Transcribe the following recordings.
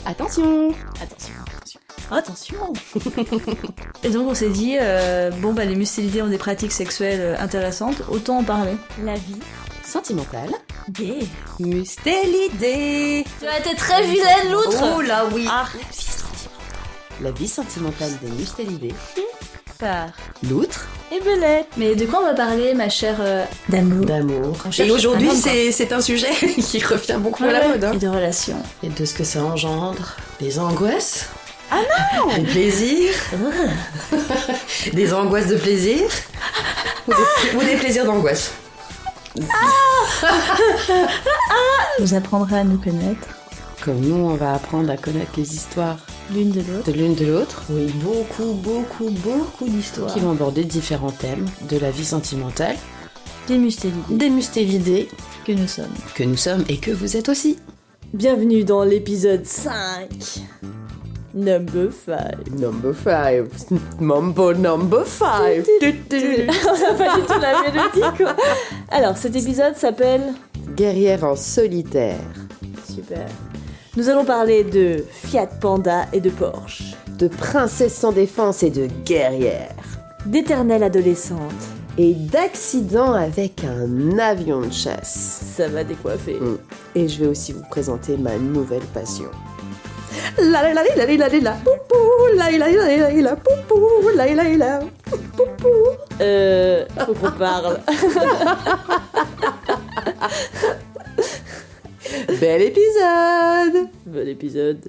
Attention. Et donc on s'est dit, les mustélidés ont des pratiques sexuelles intéressantes, autant en parler. La vie sentimentale Gay. mustélidée. Tu as été très vilaine, l'outre. Oh là oui. Ah. La vie sentimentale des mustélidés. Par L'outre. et Belette. Mais de quoi on va parler, ma chère d'amour? D'amour. On cherche Et aujourd'hui, un homme, c'est un sujet qui revient beaucoup à la mode. Hein. Et de relations. Et de ce que ça engendre. Des angoisses. Ah non. Des plaisirs. Des angoisses de plaisir. Ou des plaisirs d'angoisse. Vous apprendrez à nous connaître. Comme nous, on va apprendre à connaître les histoires L'une de l'autre. de l'une de l'autre. Oui, beaucoup d'histoires. Qui vont aborder différents thèmes de la vie sentimentale. Des mustélidés. Des mustélidés Que nous sommes. que nous sommes et que vous êtes aussi. Bienvenue dans l'épisode 5. Number 5. Number 5. Mambo number 5. On n'a pas du tout la mélodie, quoi. Alors, cet épisode s'appelle... Guerrière en solitaire. Super. Nous allons parler de Fiat Panda et de Porsche. De princesse sans défense et de guerrière. D'éternelle adolescente. Et d'accident avec un avion de chasse. Ça va décoiffer. Et je vais aussi vous présenter ma nouvelle passion. La la la la la la la la poupou la la la la la poupou la la la poupou. Faut qu'on parle. Bel épisode. Bon épisode.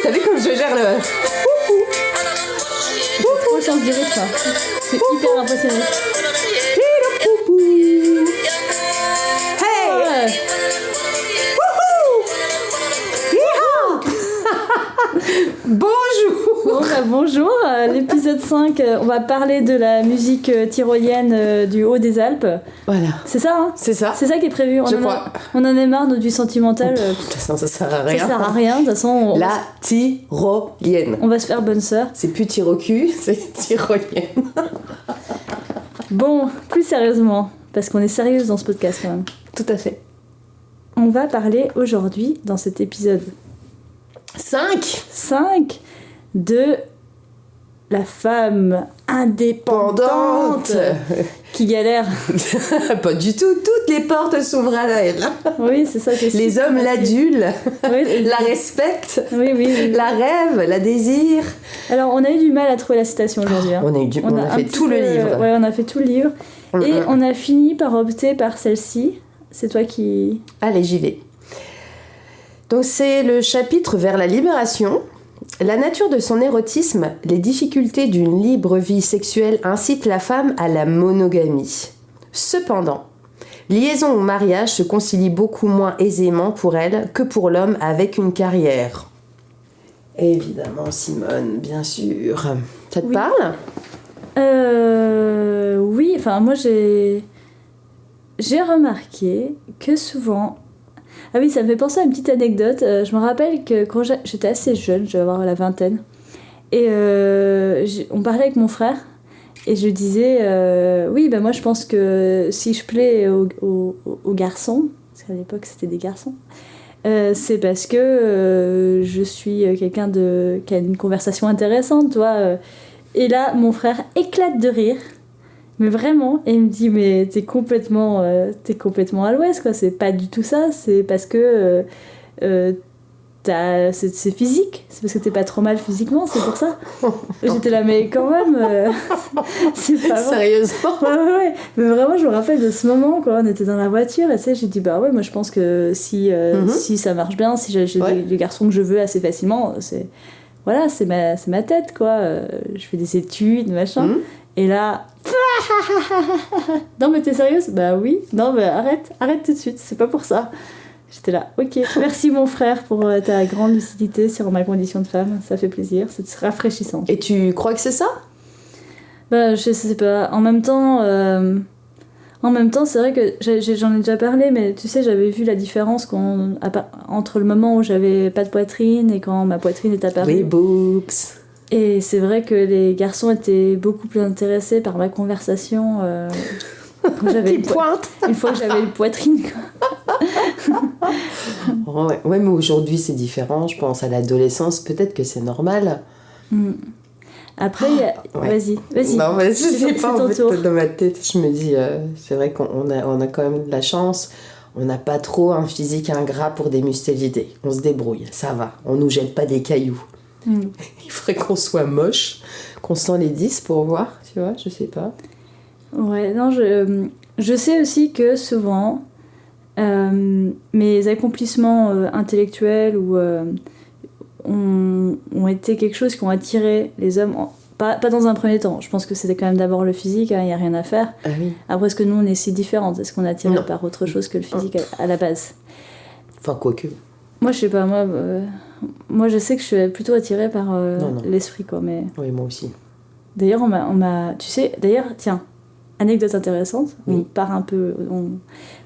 T'as vu comme je gère le... Trop sens du rythme. C'est hyper impressionnant. Hey. Ouais. Bonjour. Bonjour, l'épisode 5, on va parler de la musique tyrolienne du haut des Alpes. Voilà. C'est ça, hein? C'est ça. C'est ça qui est prévu. Je crois. On en est marre de du sentimental. De toute façon, ça sert à rien. Ça sert à rien. De toute façon, La tyrolienne. on va se faire bonne sœur. C'est plus tyrocu, c'est tyrolienne. Bon, plus sérieusement, parce qu'on est sérieuse dans ce podcast quand même. Tout à fait. On va parler aujourd'hui, dans cet épisode 5, de la femme indépendante qui galère. Pas du tout, toutes les portes s'ouvrent à elle. Oui, c'est ça. C'est Les hommes l'adulent, Oui, la respectent, oui. la rêvent, la désirent. Alors, on a eu du mal à trouver la citation aujourd'hui. Hein. On a un fait petit tout le peu, livre. Ouais, on a fait tout le livre. Et on a fini par opter par celle-ci. C'est toi qui... Allez, j'y vais. Donc c'est le chapitre vers la libération. La nature de son érotisme, les difficultés d'une libre vie sexuelle incitent la femme à la monogamie. Cependant, liaison ou mariage se concilie beaucoup moins aisément pour elle que pour l'homme avec une carrière. Évidemment, Simone, bien sûr. Ça te Oui. parle ? Oui, enfin, moi, j'ai remarqué que souvent... Ah oui, ça me fait penser à une petite anecdote. Je me rappelle que quand j'étais assez jeune, je devais avoir la vingtaine, et on parlait avec mon frère, et je disais, oui, ben moi je pense que si je plais aux garçons, parce qu'à l'époque c'était des garçons, c'est parce que je suis quelqu'un qui a une conversation intéressante, tu vois. Et là, mon frère éclate de rire. Mais vraiment, et il me dit, mais t'es complètement à l'ouest, quoi. C'est pas du tout ça, c'est parce que c'est physique, c'est parce que t'es pas trop mal physiquement, c'est pour ça. J'étais là, mais quand même, c'est pas vrai. Sérieusement ? Ouais. Mais vraiment, je me rappelle de ce moment, quoi. On était dans la voiture, et tu sais, j'ai dit, bah ouais, moi je pense que si ça marche bien, si j'ai les garçons que je veux assez facilement, c'est ma tête, quoi. Je fais des études, machin. Et là... Non mais t'es sérieuse ? Bah oui. Non mais arrête tout de suite, c'est pas pour ça. J'étais là, ok, merci mon frère pour ta grande lucidité sur ma condition de femme, ça fait plaisir, c'est rafraîchissant. Et tu crois que c'est ça ? Bah je sais pas, en même temps c'est vrai que j'en ai déjà parlé, mais tu sais, j'avais vu la différence entre le moment où j'avais pas de poitrine et quand ma poitrine est apparue. Les boobs. Et c'est vrai que les garçons étaient beaucoup plus intéressés par ma conversation Qui pointe. Une fois que j'avais une poitrine, quoi. Ouais, mais aujourd'hui c'est différent, je pense à l'adolescence, peut-être que c'est normal. Après, vas-y. Non, mais je sais pas, en fait, tour. dans ma tête, je me dis, c'est vrai qu'on a quand même de la chance. On n'a pas trop un physique ingrat pour démuscler l'idée. On se débrouille, ça va. On nous jette pas des cailloux. Il faudrait qu'on soit moche, qu'on sent les 10 pour voir, tu vois, je sais pas. Ouais, non, je sais aussi que souvent, mes accomplissements intellectuels ont été quelque chose qui ont attiré les hommes, pas dans un premier temps. Je pense que c'était quand même d'abord le physique, il n'y a rien à faire. Ah oui. Après, est-ce que nous, on est si différentes? Est-ce qu'on est attiré par autre chose que le physique à la base? Enfin, quoique. Moi, je sais pas, moi je sais que je suis plutôt attirée par l'esprit, quoi. Mais... Oui, moi aussi. D'ailleurs, on m'a... Tu sais, d'ailleurs, tiens, anecdote intéressante, on part un peu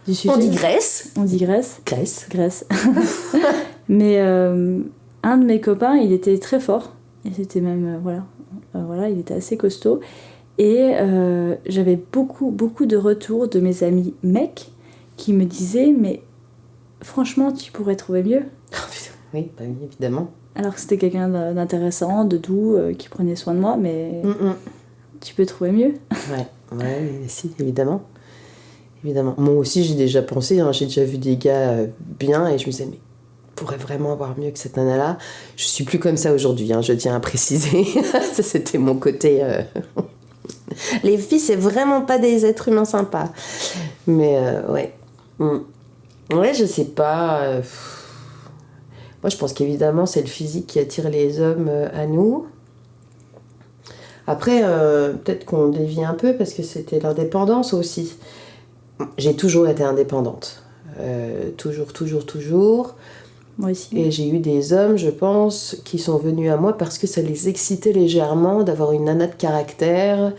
du sujet. On digresse. On digresse. Grèce. Mais un de mes copains, il était très fort. Et c'était même, voilà, il était assez costaud. Et j'avais beaucoup de retours de mes amis mecs qui me disaient, mais franchement, tu pourrais trouver mieux. Oui, bah oui, évidemment. Alors que c'était quelqu'un d'intéressant, de doux, qui prenait soin de moi, mais tu peux trouver mieux. Ouais, si, évidemment. Moi aussi, j'ai déjà pensé, j'ai déjà vu des gars bien et je me disais, mais pourrait vraiment avoir mieux que cette nana-là. Je suis plus comme ça aujourd'hui, je tiens à préciser. Ça, c'était mon côté... Les filles, c'est vraiment pas des êtres humains sympas. Mais ouais. Ouais, je sais pas. Moi, je pense qu'évidemment, c'est le physique qui attire les hommes à nous. Après, peut-être qu'on dévie un peu parce que c'était l'indépendance aussi. J'ai toujours été indépendante. Toujours. Moi aussi. Et j'ai eu des hommes, je pense, qui sont venus à moi parce que ça les excitait légèrement d'avoir une nana de caractère.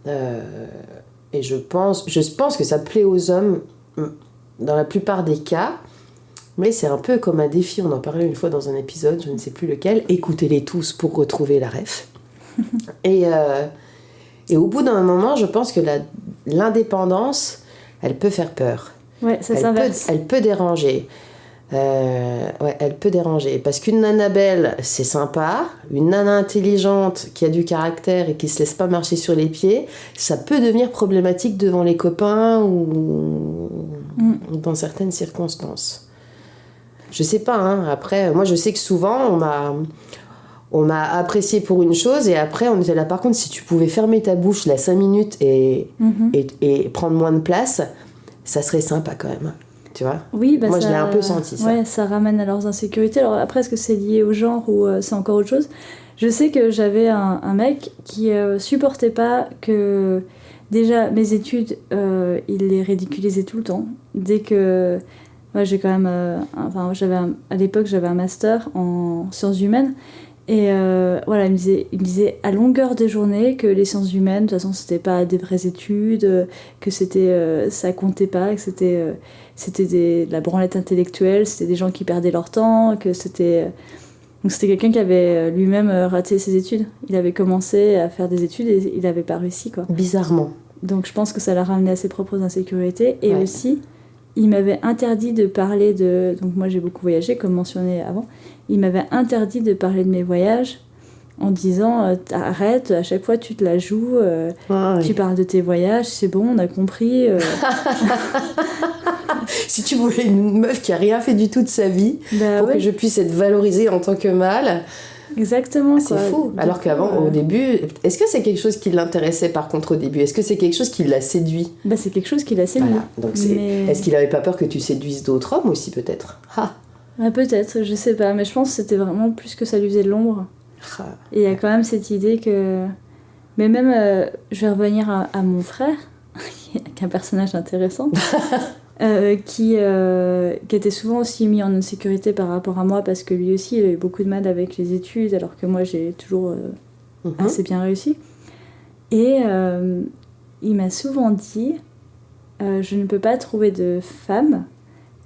Et je pense que ça plaît aux hommes dans la plupart des cas. Mais c'est un peu comme un défi, on en parlait une fois dans un épisode, je ne sais plus lequel. Écoutez-les tous pour retrouver la ref. Et au bout d'un moment, je pense que l'indépendance, elle peut faire peur. Ouais, ça s'inverse. Elle peut déranger. Elle peut déranger. Parce qu'une nana belle, c'est sympa. Une nana intelligente qui a du caractère et qui se laisse pas marcher sur les pieds, ça peut devenir problématique devant les copains ou dans certaines circonstances. Je sais pas, Après, moi je sais que souvent on m'a apprécié pour une chose et après on était là. Par contre, si tu pouvais fermer ta bouche là 5 minutes et prendre moins de place, ça serait sympa quand même. Tu vois ? Oui, moi je l'ai un peu senti ça. Ouais, ça ramène à leurs insécurités. Alors après, est-ce que c'est lié au genre ou c'est encore autre chose ? Je sais que j'avais un mec qui supportait pas que déjà mes études, il les ridiculisait tout le temps. Dès que moi j'ai quand même, à l'époque j'avais un master en sciences humaines. Et voilà, il me disait à longueur de journée que les sciences humaines, de toute façon, c'était pas des vraies études, que ça comptait pas, que c'était de la branlette intellectuelle, c'était des gens qui perdaient leur temps, que c'était... Donc c'était quelqu'un qui avait lui-même raté ses études. Il avait commencé à faire des études et il avait pas réussi, quoi. Bizarrement. Donc je pense que ça l'a ramené à ses propres insécurités. Et aussi, il m'avait interdit de parler de... Donc moi j'ai beaucoup voyagé, comme mentionné avant. Il m'avait interdit de parler de mes voyages en disant arrête, à chaque fois tu te la joues, tu parles de tes voyages, c'est bon, on a compris. Si tu voulais une meuf qui a rien fait du tout de sa vie pour que je puisse être valorisée en tant que mâle. Exactement. C'est fou. Alors qu'avant, au début, est-ce que c'est quelque chose qui l'intéressait par contre au début ? Est-ce que c'est quelque chose qui l'a séduit ? C'est quelque chose qui l'a séduit. Voilà. Donc est-ce qu'il avait pas peur que tu séduises d'autres hommes aussi peut-être ? Peut-être, je sais pas, mais je pense que c'était vraiment plus que ça lui faisait de l'ombre. Et il y a quand même cette idée que... Mais même, je vais revenir à mon frère, qui est un personnage intéressant, qui était souvent aussi mis en insécurité par rapport à moi, parce que lui aussi, il a eu beaucoup de mal avec les études, alors que moi, j'ai toujours assez bien réussi. Et il m'a souvent dit, je ne peux pas trouver de femme,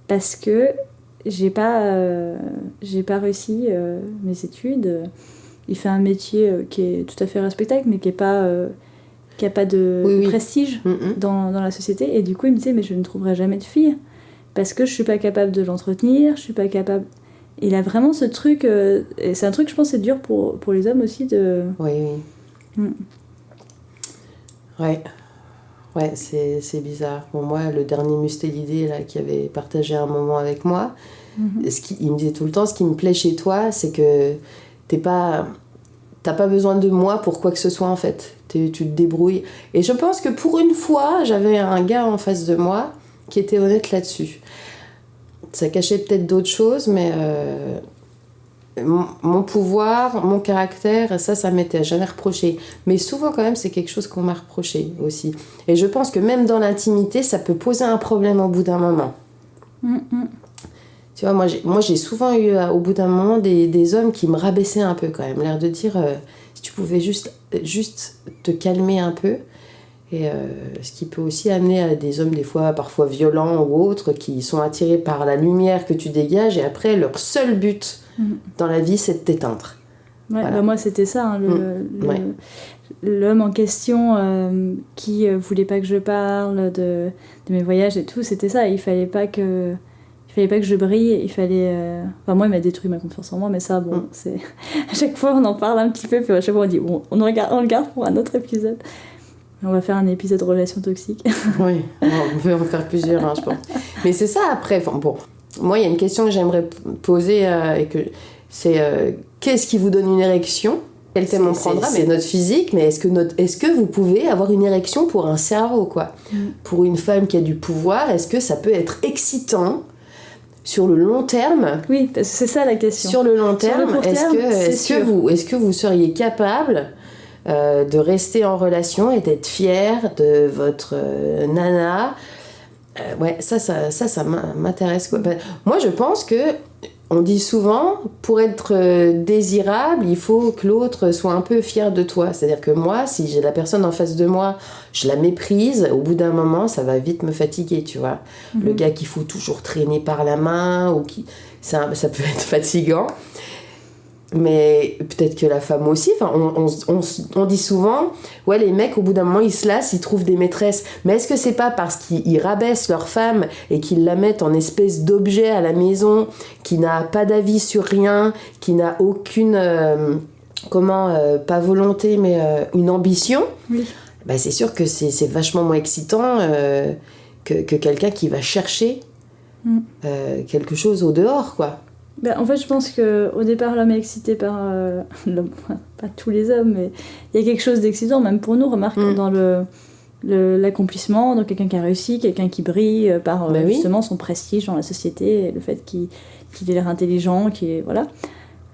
parce que j'ai pas réussi mes études. Il fait un métier qui est tout à fait respectable, mais qui est pas qui a pas de prestige dans la société. Et du coup, il me disait, mais je ne trouverai jamais de fille parce que je suis pas capable de l'entretenir, je suis pas capable. Il a vraiment ce truc, et c'est un truc, je pense, c'est dur pour les hommes aussi de. Oui. Ouais, c'est bizarre. Bon, moi, le dernier Mustélidé là, qui avait partagé un moment avec moi, il me disait tout le temps, ce qui me plaît chez toi, c'est que t'as pas besoin de moi pour quoi que ce soit, en fait. Tu te débrouilles. Et je pense que pour une fois, j'avais un gars en face de moi qui était honnête là-dessus. Ça cachait peut-être d'autres choses, mais mon pouvoir, mon caractère, ça m'était jamais reproché. Mais souvent, quand même, c'est quelque chose qu'on m'a reproché aussi. Et je pense que même dans l'intimité, ça peut poser un problème au bout d'un moment. Tu vois, moi, j'ai souvent eu, au bout d'un moment, des hommes qui me rabaissaient un peu, quand même. L'air de dire, si tu pouvais juste te calmer un peu. Et ce qui peut aussi amener à des hommes, des fois, parfois violents ou autres, qui sont attirés par la lumière que tu dégages, et après, leur seul but dans la vie, c'est de t'éteindre. Ouais, voilà. Bah moi, c'était ça, hein, l'homme en question qui voulait pas que je parle de mes voyages et tout, c'était ça. Il fallait pas que je brille, Enfin, moi, il m'a détruit ma confiance en moi, mais ça, bon, c'est... À chaque fois, on en parle un petit peu, puis à chaque fois, on dit, bon, on le garde pour un autre épisode. On va faire un épisode relations toxiques. Oui, on peut en faire plusieurs, je pense. Mais c'est ça, après, bon, moi, il y a une question que j'aimerais poser, et que c'est qu'est-ce qui vous donne une érection ? Quel thème on prendra ? C'est notre physique, mais est-ce que vous pouvez avoir une érection pour un cerveau, quoi ? Pour une femme qui a du pouvoir, est-ce que ça peut être excitant sur le long terme ? Oui, parce que c'est ça la question. Sur le long terme, est-ce que vous seriez capable de rester en relation et d'être fier de votre nana? Ouais, ça m'intéresse, quoi. Moi, je pense que on dit souvent, pour être désirable, il faut que l'autre soit un peu fier de toi. C'est-à-dire que moi, si j'ai la personne en face de moi, je la méprise, au bout d'un moment, ça va vite me fatiguer, tu vois. Le gars qu'il faut toujours traîner par la main, ça peut être fatigant. Mais peut-être que la femme aussi, enfin, on dit souvent, ouais, les mecs, au bout d'un moment, ils se lassent, ils trouvent des maîtresses. Mais est-ce que c'est pas parce qu'ils rabaissent leur femme et qu'ils la mettent en espèce d'objet à la maison, qui n'a pas d'avis sur rien, qui n'a aucune, pas volonté, mais une ambition? Oui. Bah, c'est sûr que c'est vachement moins excitant que quelqu'un qui va chercher quelque chose au dehors, quoi. Ben, en fait, je pense qu'au départ, l'homme est excité par l'homme, pas tous les hommes, mais il y a quelque chose d'excitant, même pour nous, remarque, dans l'accomplissement, donc quelqu'un qui a réussi, quelqu'un qui brille par justement son prestige dans la société, et le fait qu'il ait l'air intelligent, voilà.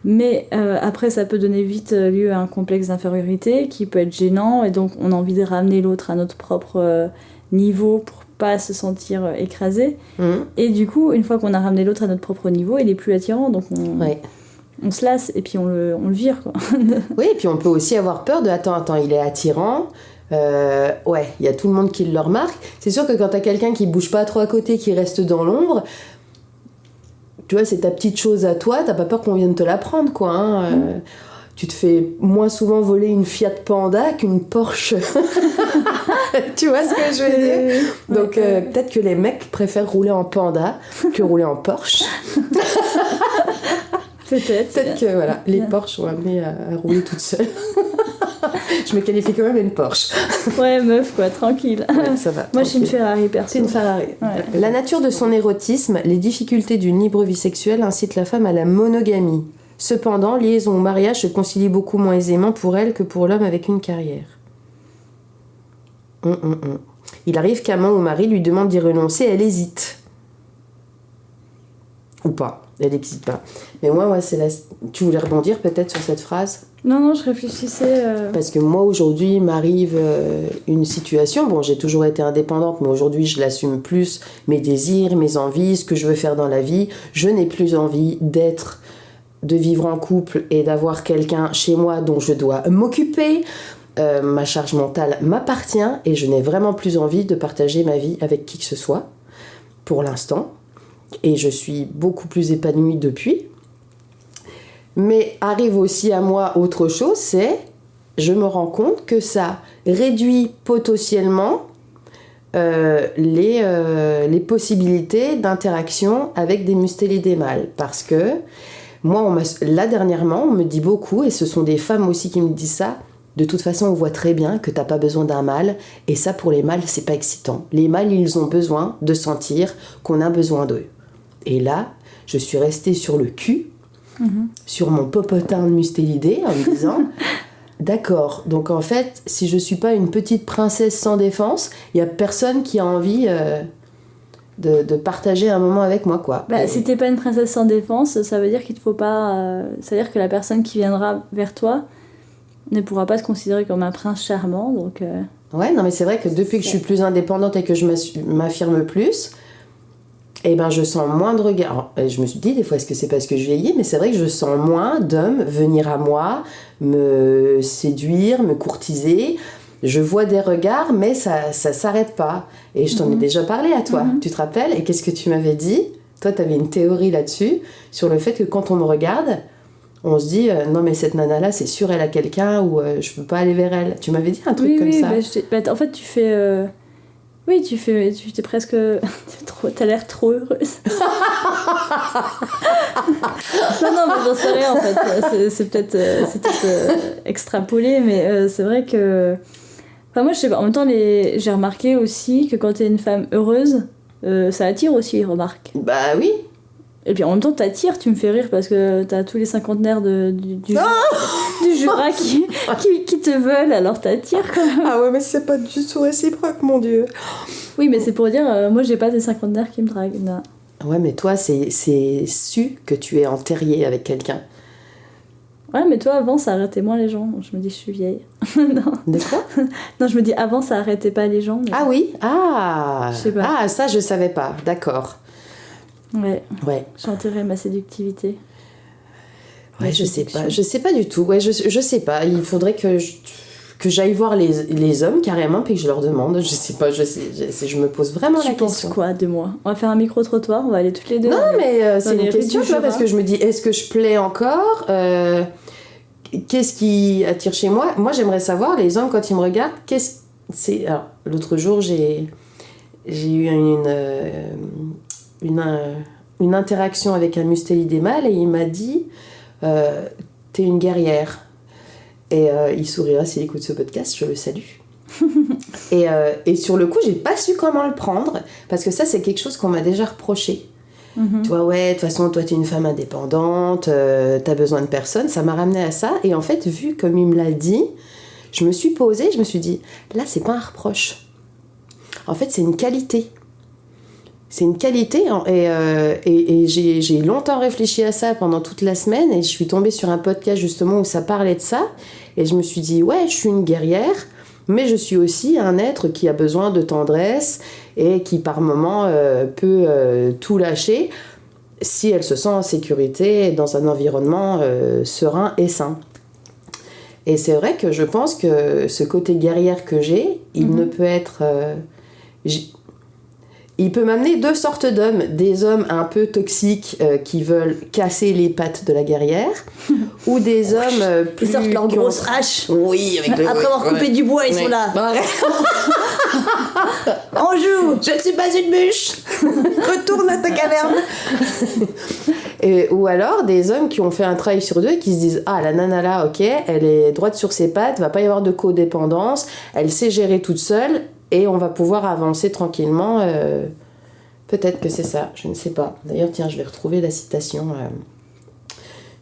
Mais après, ça peut donner vite lieu à un complexe d'infériorité qui peut être gênant, et donc on a envie de ramener l'autre à notre propre niveau pour pas se sentir écrasé. Et du coup, une fois qu'on a ramené l'autre à notre propre niveau, il est plus attirant, donc on se lasse et puis on le vire, quoi. Oui, et puis on peut aussi avoir peur de attends, il est attirant. Il y a tout le monde qui le remarque. C'est sûr que quand t'as quelqu'un qui bouge pas trop à côté, qui reste dans l'ombre, tu vois, c'est ta petite chose à toi, t'as pas peur qu'on vienne te la prendre, quoi, hein. Tu te fais moins souvent voler une Fiat Panda qu'une Porsche. Tu vois ce que je veux dire ? Donc peut-être que les mecs préfèrent rouler en Panda que rouler en Porsche. Peut-être que voilà, les Porsche sont amenés à rouler toutes seules. Je me qualifie quand même une Porsche. Ouais, meuf, quoi, tranquille. Ouais, ça va. Moi, je suis une Ferrari, perso. C'est une Ferrari. Ouais. La nature de son érotisme, les difficultés d'une libre vie sexuelle incitent la femme à la monogamie. Cependant, liaison ou mariage se concilie beaucoup moins aisément pour elle que pour l'homme avec une carrière. Il arrive qu'amant ou mari lui demande d'y renoncer, elle hésite. Ou pas, elle n'hésite pas. Mais moi, tu voulais rebondir peut-être sur cette phrase ? Non, je réfléchissais... Parce que moi, aujourd'hui, m'arrive une situation... Bon, j'ai toujours été indépendante, mais aujourd'hui, je l'assume plus. Mes désirs, mes envies, ce que je veux faire dans la vie. Je n'ai plus envie de vivre en couple et d'avoir quelqu'un chez moi dont je dois m'occuper. Ma charge mentale m'appartient et je n'ai vraiment plus envie de partager ma vie avec qui que ce soit, pour l'instant. Et je suis beaucoup plus épanouie depuis. Mais arrive aussi à moi autre chose, c'est je me rends compte que ça réduit potentiellement les possibilités d'interaction avec des mustélidés mâles. Parce que moi, là dernièrement, on me dit beaucoup, et ce sont des femmes aussi qui me disent ça, de toute façon, on voit très bien que t'as pas besoin d'un mâle, et ça, pour les mâles, c'est pas excitant. Les mâles, ils ont besoin de sentir qu'on a besoin d'eux. Et là, je suis restée sur le cul, sur mon popotin de mustélidé, en me disant... D'accord, donc en fait, si je suis pas une petite princesse sans défense, il y a personne qui a envie de partager un moment avec moi, quoi. Bah, si t'es pas une princesse sans défense, ça veut dire qu'il te faut pas... ça veut dire que la personne qui viendra vers toi ne pourra pas se considérer comme un prince charmant, donc... Ouais, non mais c'est vrai que depuis que je suis plus indépendante et que je m'affirme plus, eh ben je sens moins de regards. Alors, je me suis dit des fois, est-ce que c'est parce que je vieillis, mais c'est vrai que je sens moins d'hommes venir à moi, me séduire, me courtiser. Je vois des regards, mais ça s'arrête pas. Et je t'en ai déjà parlé à toi, tu te rappelles? Et qu'est-ce que tu m'avais dit? Toi, t'avais une théorie là-dessus, sur le fait que quand on me regarde, on se dit non mais cette nana-là, c'est sûr, elle a quelqu'un, ou je peux pas aller vers elle. Tu m'avais dit un truc comme ça. En fait, tu fais... Oui, tu t'es presque... T'as l'air trop heureuse. non, mais j'en sais rien, en fait. C'est peut-être extrapolé, mais c'est vrai que... Enfin, moi, je sais pas. En même temps, j'ai remarqué aussi que quand t'es une femme heureuse, ça attire aussi, remarque. Bah oui. Et puis en même temps, t'attires, tu me fais rire parce que t'as tous les cinquantenaires du Jura qui te veulent, alors t'attires quand même. Ah ouais, mais c'est pas du tout réciproque, mon Dieu. Oui, mais c'est pour dire, moi j'ai pas des cinquantenaires qui me draguent. Non. Ouais, mais toi, c'est su que tu es en terrier avec quelqu'un. Ouais, mais toi, avant, ça arrêtait moins les gens. Je me dis, je suis vieille. Non. De quoi? Non, je me dis, avant, ça arrêtait pas les gens. Mais... Ah oui? Ah! Je sais pas. Ah, ça, je savais pas. D'accord. Ouais. Ouais. J'ai enterré ma séductivité. Ouais, je sais pas. Je sais pas du tout. Ouais, je sais pas. Il faudrait que j'aille voir les hommes carrément, puis que je leur demande. Je sais pas, je me pose vraiment la question. Tu penses quoi de moi? On va faire un micro-trottoir, on va aller toutes les deux. Non, mais c'est une question, tu vois, parce que je me dis, est-ce que je plais encore? Qu'est-ce qui attire chez moi? Moi, j'aimerais savoir, les hommes, quand ils me regardent, Alors, l'autre jour, j'ai eu une interaction avec un mustélidé mâle et il m'a dit t'es une guerrière. Et il sourira s'il écoute ce podcast, je le salue. et sur le coup, j'ai pas su comment le prendre, parce que ça, c'est quelque chose qu'on m'a déjà reproché. Tu vois, ouais, de toute façon, toi, t'es une femme indépendante, t'as besoin de personne. Ça m'a ramené à ça. Et en fait, vu comme il me l'a dit, je me suis posée, je me suis dit, là, c'est pas un reproche. En fait, c'est une qualité. C'est une qualité, et j'ai longtemps réfléchi à ça pendant toute la semaine, et je suis tombée sur un podcast justement où ça parlait de ça, et je me suis dit, ouais, je suis une guerrière, mais je suis aussi un être qui a besoin de tendresse, et qui par moments peut tout lâcher, si elle se sent en sécurité dans un environnement serein et sain. Et c'est vrai que je pense que ce côté guerrière que j'ai, il ne peut être... Il peut m'amener deux sortes d'hommes. Des hommes un peu toxiques qui veulent casser les pattes de la guerrière, ou des hommes plus... Ils sortent leur grosse hache. Oui, avec après avoir coupé du bois, ils sont là. On joue. Je ne suis pas une bûche. Retourne à ta caverne. Ou alors des hommes qui ont fait un travail sur deux et qui se disent, ah, la nana là, ok, elle est droite sur ses pattes, va pas y avoir de codépendance, elle sait gérer toute seule, et on va pouvoir avancer tranquillement. Peut-être que c'est ça, je ne sais pas. D'ailleurs, tiens, je vais retrouver la citation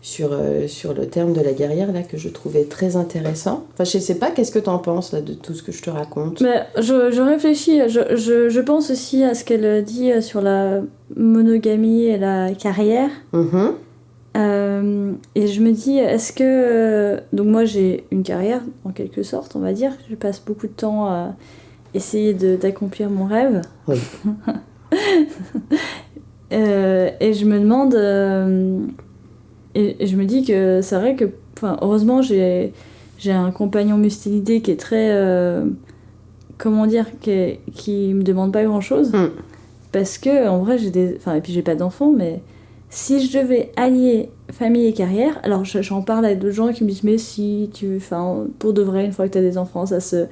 sur le terme de la guerrière, là, que je trouvais très intéressant. Enfin, je sais pas, qu'est-ce que t'en penses, là, de tout ce que je te raconte? Mais je réfléchis, je pense aussi à ce qu'elle dit sur la monogamie et la carrière. Et je me dis, est-ce que... donc moi, j'ai une carrière, en quelque sorte, on va dire. Je passe beaucoup de temps à essayer d'accomplir mon rêve. Oui. Et je me demande... et je me dis que c'est vrai que... heureusement, j'ai un compagnon mustélidé qui est très... comment dire, qui me demande pas grand-chose. Parce que, en vrai, et puis j'ai pas d'enfant, mais si je devais allier famille et carrière. Alors j'en parle à d'autres gens qui me disent mais si pour de vrai, une fois que t'as des enfants, ça se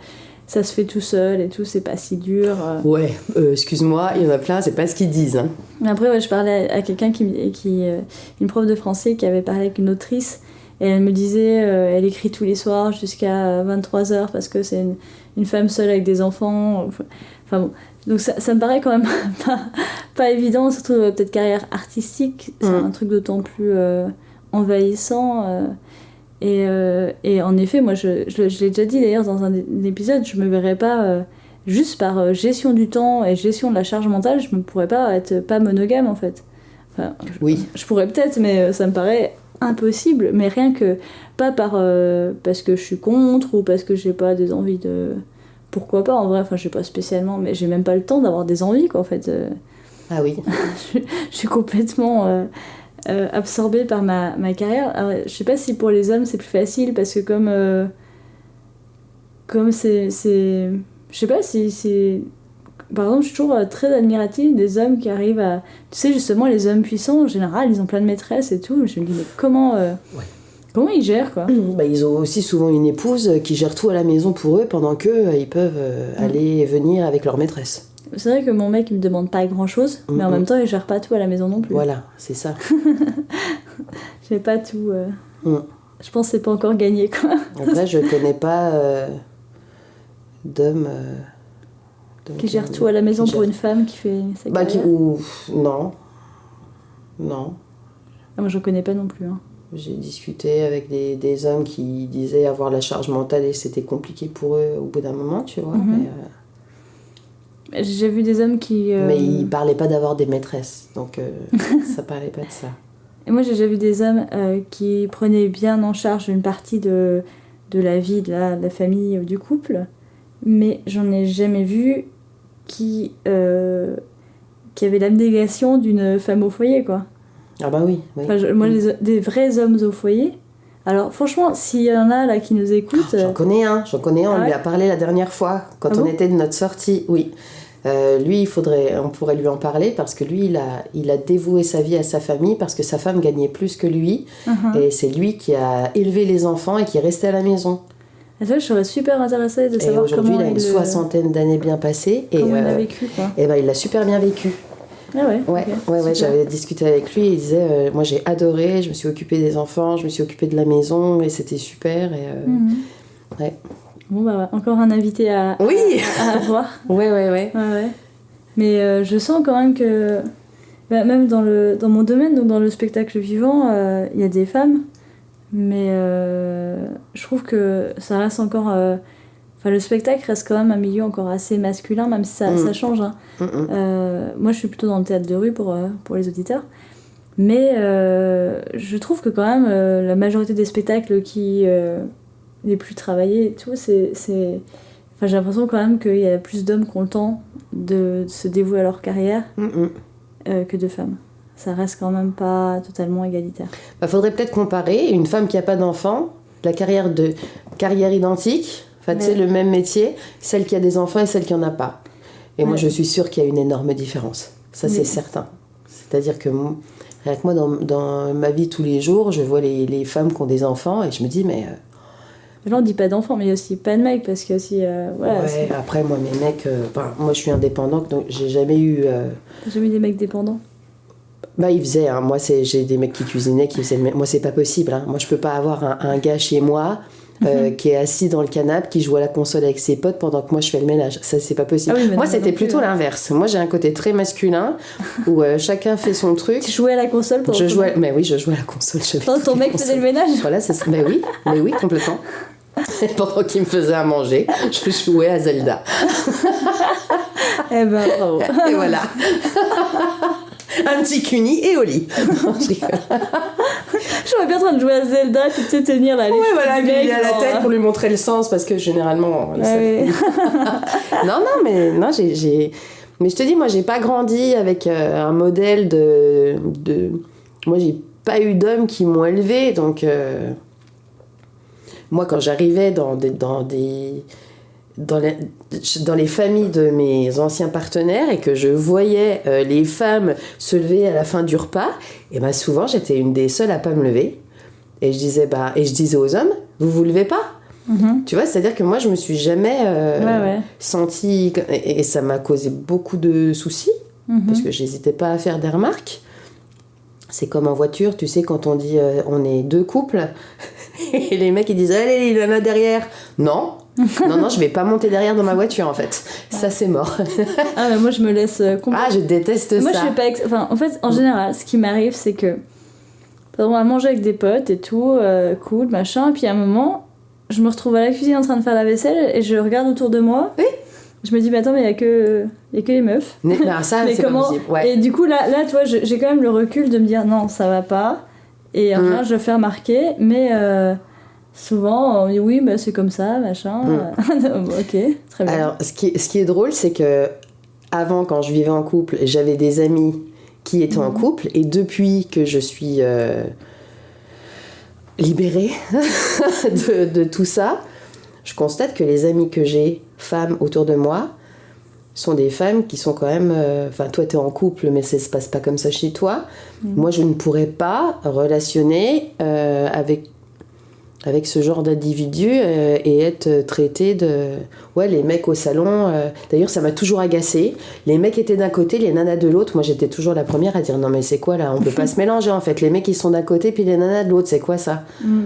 fait tout seul et tout, c'est pas si dur. Ouais, excuse-moi, il y en a plein, c'est pas ce qu'ils disent. Hein. Après, ouais, je parlais à quelqu'un une prof de français qui avait parlé avec une autrice, et elle me disait, elle écrit tous les soirs jusqu'à 23h parce que c'est une femme seule avec des enfants. Enfin bon. Donc ça me paraît quand même pas évident, surtout peut-être carrière artistique, c'est un truc d'autant plus envahissant. Et en effet, moi, je l'ai déjà dit d'ailleurs dans un épisode, je me verrais pas, juste par gestion du temps et gestion de la charge mentale, je ne pourrais pas être pas monogame en fait. Enfin, oui. Je pourrais peut-être, mais ça me paraît impossible. Mais rien que, pas parce que je suis contre ou parce que j'ai pas des envies de... Pourquoi pas en vrai, enfin je sais pas spécialement, mais j'ai même pas le temps d'avoir des envies quoi en fait. Ah oui. je suis complètement... absorbée par ma carrière. Alors, je sais pas si pour les hommes c'est plus facile parce que comme c'est je sais pas si c'est par exemple je suis toujours très admirative des hommes qui arrivent à, tu sais justement les hommes puissants en général ils ont plein de maîtresses et tout, je me dis mais comment ils gèrent quoi. Bah, ils ont aussi souvent une épouse qui gère tout à la maison pour eux pendant que ils peuvent aller et venir avec leur maîtresse. C'est vrai que mon mec il me demande pas grand chose, mais en même temps il gère pas tout à la maison non plus. Voilà, c'est ça. J'ai pas tout. Je pense que c'est pas encore gagné quoi. Après, je connais pas d'hommes qui gère tout à la maison pour une femme qui fait sa carrière. Non. Ah, moi je connais pas non plus. Hein. J'ai discuté avec des hommes qui disaient avoir la charge mentale et c'était compliqué pour eux au bout d'un moment, tu vois. J'ai vu des hommes qui... Mais ils parlaient pas d'avoir des maîtresses, donc ça parlait pas de ça. Et moi j'ai déjà vu des hommes qui prenaient bien en charge une partie de la vie, de la famille, du couple, mais j'en ai jamais vu qui avait l'abnégation d'une femme au foyer, quoi. Ah bah oui. Enfin, moi, des vrais hommes au foyer... Alors franchement, s'il y en a là qui nous écoutent... J'en connais un, on lui a parlé la dernière fois, quand on était de notre sortie, oui. Lui, on pourrait lui en parler parce que lui, il a dévoué sa vie à sa famille parce que sa femme gagnait plus que lui. Et c'est lui qui a élevé les enfants et qui est resté à la maison. Et ça, je serais super intéressée de savoir comment il a une soixantaine d'années bien passées. Comment il a vécu, quoi. Et ben, il a super bien vécu. Ah ouais, ouais, j'avais discuté avec lui, il disait moi j'ai adoré, je me suis occupée des enfants, je me suis occupée de la maison et c'était super. Et, ouais. Bon bah encore un invité à avoir. Ouais. Mais je sens quand même que même dans mon domaine, donc dans le spectacle vivant, il y a des femmes, mais je trouve que ça reste encore... le spectacle reste quand même un milieu encore assez masculin, même si ça change. Hein. Moi, je suis plutôt dans le théâtre de rue pour les auditeurs. Mais je trouve que quand même, la majorité des spectacles qui les plus travaillés et tout, c'est... Enfin, j'ai l'impression quand même qu'il y a plus d'hommes qui ont le temps de se dévouer à leur carrière que de femmes. Ça reste quand même pas totalement égalitaire. Faudrait peut-être comparer une femme qui n'a pas d'enfant, la carrière identique... Enfin, tu sais, le même métier, celle qui a des enfants et celle qui en a pas. Et moi, je suis sûre qu'il y a une énorme différence. Ça, c'est certain. C'est-à-dire que moi, dans ma vie tous les jours, je vois les femmes qui ont des enfants et je me dis, mais... Là, on dit pas d'enfants, mais il y a aussi pas de mecs, parce qu'il y a aussi... après, moi, mes mecs... moi, je suis indépendante, donc j'ai jamais eu... T'as jamais eu des mecs dépendants ? Ils faisaient, hein. Moi, j'ai des mecs qui cuisinaient, qui faisaient... Moi, c'est pas possible. Hein. Moi, je peux pas avoir un gars chez moi... qui est assis dans le canapé, qui joue à la console avec ses potes pendant que moi je fais le ménage. Ça, c'est pas possible. Moi, c'était plutôt l'inverse. Moi, j'ai un côté très masculin où chacun fait son truc. Tu jouais à la console pendant Mais oui, je jouais à la console. Ton mec faisait le ménage ? Voilà, c'est ça. Mais oui, complètement. Et pendant qu'il me faisait à manger, je jouais à Zelda. Eh ben, bravo. Et voilà. Un petit cuni et au lit. Non, je rigole. J'aurais bien en train de jouer à Zelda, tu sais tenir là. Ouais, voilà, lui à la tête pour lui montrer le sens parce que généralement. Non, j'ai. Mais je te dis, moi, j'ai pas grandi avec un modèle de. Moi, j'ai pas eu d'hommes qui m'ont élevée, donc. Moi, quand j'arrivais dans des dans les familles de mes anciens partenaires et que je voyais les femmes se lever à la fin du repas, et ben souvent j'étais une des seules à pas me lever. Et je disais aux hommes, vous vous levez pas? Tu vois, c'est-à-dire que moi je me suis jamais sentie, et ça m'a causé beaucoup de soucis parce que j'hésitais pas à faire des remarques. C'est comme en voiture, tu sais, quand on dit on est 2 couples et les mecs ils disent allez, il y en a derrière. Non, je vais pas monter derrière dans ma voiture en fait. Ça c'est mort. Mais moi je me laisse complètement. Ah, je déteste moi, ça. Je fais pas enfin, en fait, en général, ce qui m'arrive, c'est que on va manger avec des potes et tout, cool, machin, et puis à un moment, je me retrouve à la cuisine en train de faire la vaisselle et je regarde autour de moi. Oui. Je me dis, mais attends, mais il y a que les meufs. Non, ça, mais c'est comment... pas possible. Ouais. Et du coup, là, tu vois, j'ai quand même le recul de me dire, non, ça va pas. Et en général, je le fais remarquer, mais souvent, on dit, oui, mais c'est comme ça, machin. Ok, très bien. Alors, ce qui est drôle, c'est que avant, quand je vivais en couple, j'avais des amis qui étaient en couple, et depuis que je suis libérée de tout ça, je constate que les amis que j'ai, femmes autour de moi, sont des femmes qui sont quand même... Enfin, toi, t'es en couple, mais ça se passe pas comme ça chez toi. Moi, je ne pourrais pas relationner avec ce genre d'individu et être traitée de... Ouais, les mecs au salon... D'ailleurs, ça m'a toujours agacée. Les mecs étaient d'un côté, les nanas de l'autre. Moi, j'étais toujours la première à dire, non, mais c'est quoi, là? On peut pas se mélanger, en fait. Les mecs, ils sont d'un côté, puis les nanas de l'autre. C'est quoi, ça?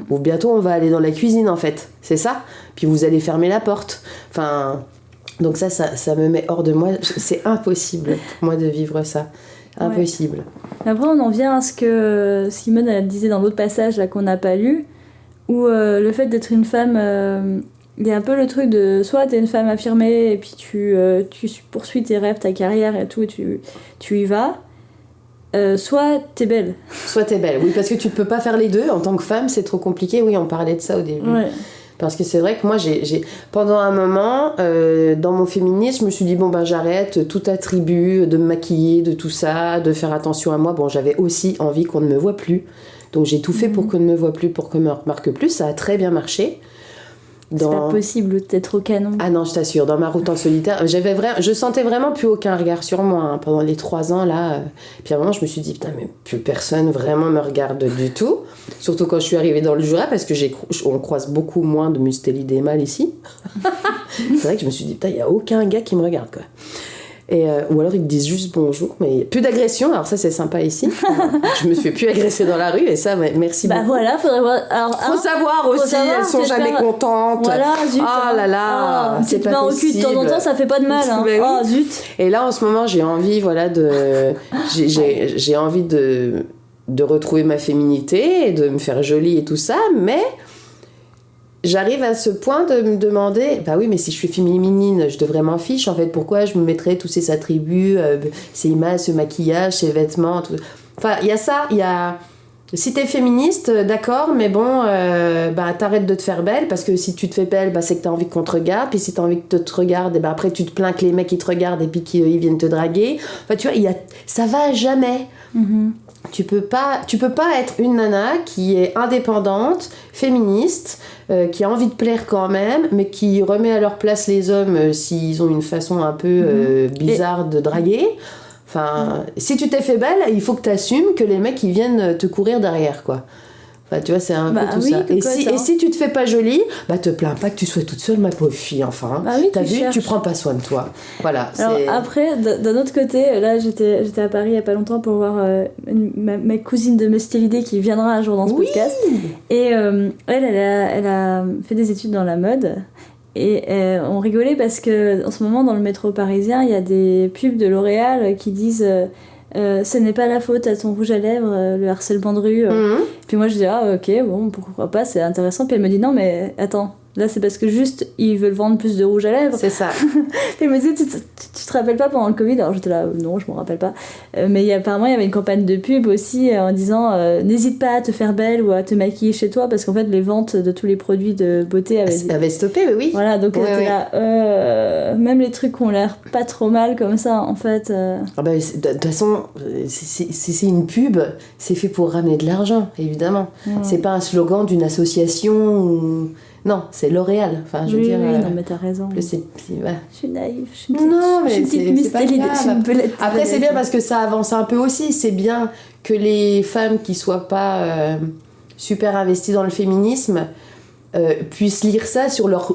Ou bientôt, on va aller dans la cuisine, en fait. C'est ça? Puis vous allez fermer la porte. Enfin... Donc ça me met hors de moi. C'est impossible pour moi de vivre ça. Impossible. Ouais. Après, on en vient à ce que Simone elle disait dans l'autre passage là, qu'on n'a pas lu, où le fait d'être une femme, il y a un peu le truc de soit t'es une femme affirmée et puis tu poursuis tes rêves, ta carrière et tout, et tu y vas, soit t'es belle. Soit t'es belle, oui, parce que tu peux pas faire les deux. En tant que femme, c'est trop compliqué. Oui, on parlait de ça au début. Ouais. Parce que c'est vrai que moi, pendant un moment, dans mon féminisme, je me suis dit, bon, ben j'arrête tout attribut de me maquiller, de tout ça, de faire attention à moi. Bon, j'avais aussi envie qu'on ne me voit plus. Donc j'ai tout fait pour qu'on ne me voit plus, pour qu'on me remarque plus. Ça a très bien marché. C'est pas possible d'être au canon. Ah non, je t'assure, dans ma route en solitaire, je sentais vraiment plus aucun regard sur moi pendant les 3 ans là. Puis à un moment, je me suis dit, putain, mais plus personne vraiment me regarde du tout. Surtout quand je suis arrivée dans le Jura, parce que on croise beaucoup moins de mustélidés mâles ici. C'est vrai que je me suis dit, putain, il n'y a aucun gars qui me regarde, quoi. Ou alors ils te disent juste bonjour, mais plus d'agression, alors ça c'est sympa ici. Je me fais plus agresser dans la rue, et ça, merci beaucoup. Bah voilà, faudrait voir. Alors, faut savoir aussi, elles sont jamais contentes. Voilà, zut. Oh là là, c'est pas possible. De temps en temps, ça fait pas de mal. Hein. Oui. Oh zut. Et là, en ce moment, j'ai envie, j'ai envie de retrouver ma féminité et de me faire jolie et tout ça, mais j'arrive à ce point de me demander, bah oui, mais si je suis féminine, je devrais m'en fiche, en fait. Pourquoi je me mettrais tous ces attributs, ces images, ce maquillage, ces vêtements, tout. Enfin, il y a ça, il y a... Si t'es féministe, d'accord, mais bon, bah t'arrêtes de te faire belle, parce que si tu te fais belle, bah c'est que t'as envie qu'on te regarde, puis si t'as envie que te regarde, et bah après tu te plains que les mecs ils te regardent et puis qu'ils viennent te draguer. Enfin, tu vois, ça va jamais. Tu peux pas être une nana qui est indépendante, féministe, qui a envie de plaire quand même, mais qui remet à leur place les hommes s'ils ont une façon un peu bizarre de draguer. Enfin, si tu t'es fait belle, il faut que tu assumes que les mecs ils viennent te courir derrière, quoi. Enfin, tu vois, c'est un peu tout ça. Et si tu te fais pas jolie, bah te plains pas que tu sois toute seule, ma pauvre fille, enfin. Bah oui, t'as vu, tu prends pas soin de toi. Voilà. Alors après, d'un autre côté, là j'étais à Paris il y a pas longtemps pour voir ma cousine de Mustélidé qui viendra un jour dans ce podcast. Et elle a fait des études dans la mode. Et on rigolait parce que en ce moment dans le métro parisien, il y a des pubs de L'Oréal qui disent ce n'est pas la faute à ton rouge à lèvres, le harcèlement de rue. Puis moi je dis ah ok, bon pourquoi pas, c'est intéressant. Puis elle me dit non mais attends, là c'est parce que juste ils veulent vendre plus de rouge à lèvres. C'est ça. Et elle me dit tu te rappelles pas pendant le Covid? Alors j'étais là non, je m'en rappelle pas. Mais apparemment il y avait une campagne de pub aussi en disant n'hésite pas à te faire belle ou à te maquiller chez toi, parce qu'en fait les ventes de tous les produits de beauté avaient stoppé, oui. Voilà, donc là même les trucs qui ont l'air pas trop mal comme ça en fait. Ah bah, de toute façon, si c'est une pub, c'est fait pour ramener de l'argent, évidemment. C'est pas un slogan d'une association ou... Non, c'est L'Oréal. Enfin, je veux dire. Non, mais t'as raison. Ouais. Je suis naïve. Je suis Non, mais c'est pas grave. Après, c'est bien parce que ça avance un peu aussi. C'est bien que les femmes qui soient pas super investies dans le féminisme puissent lire ça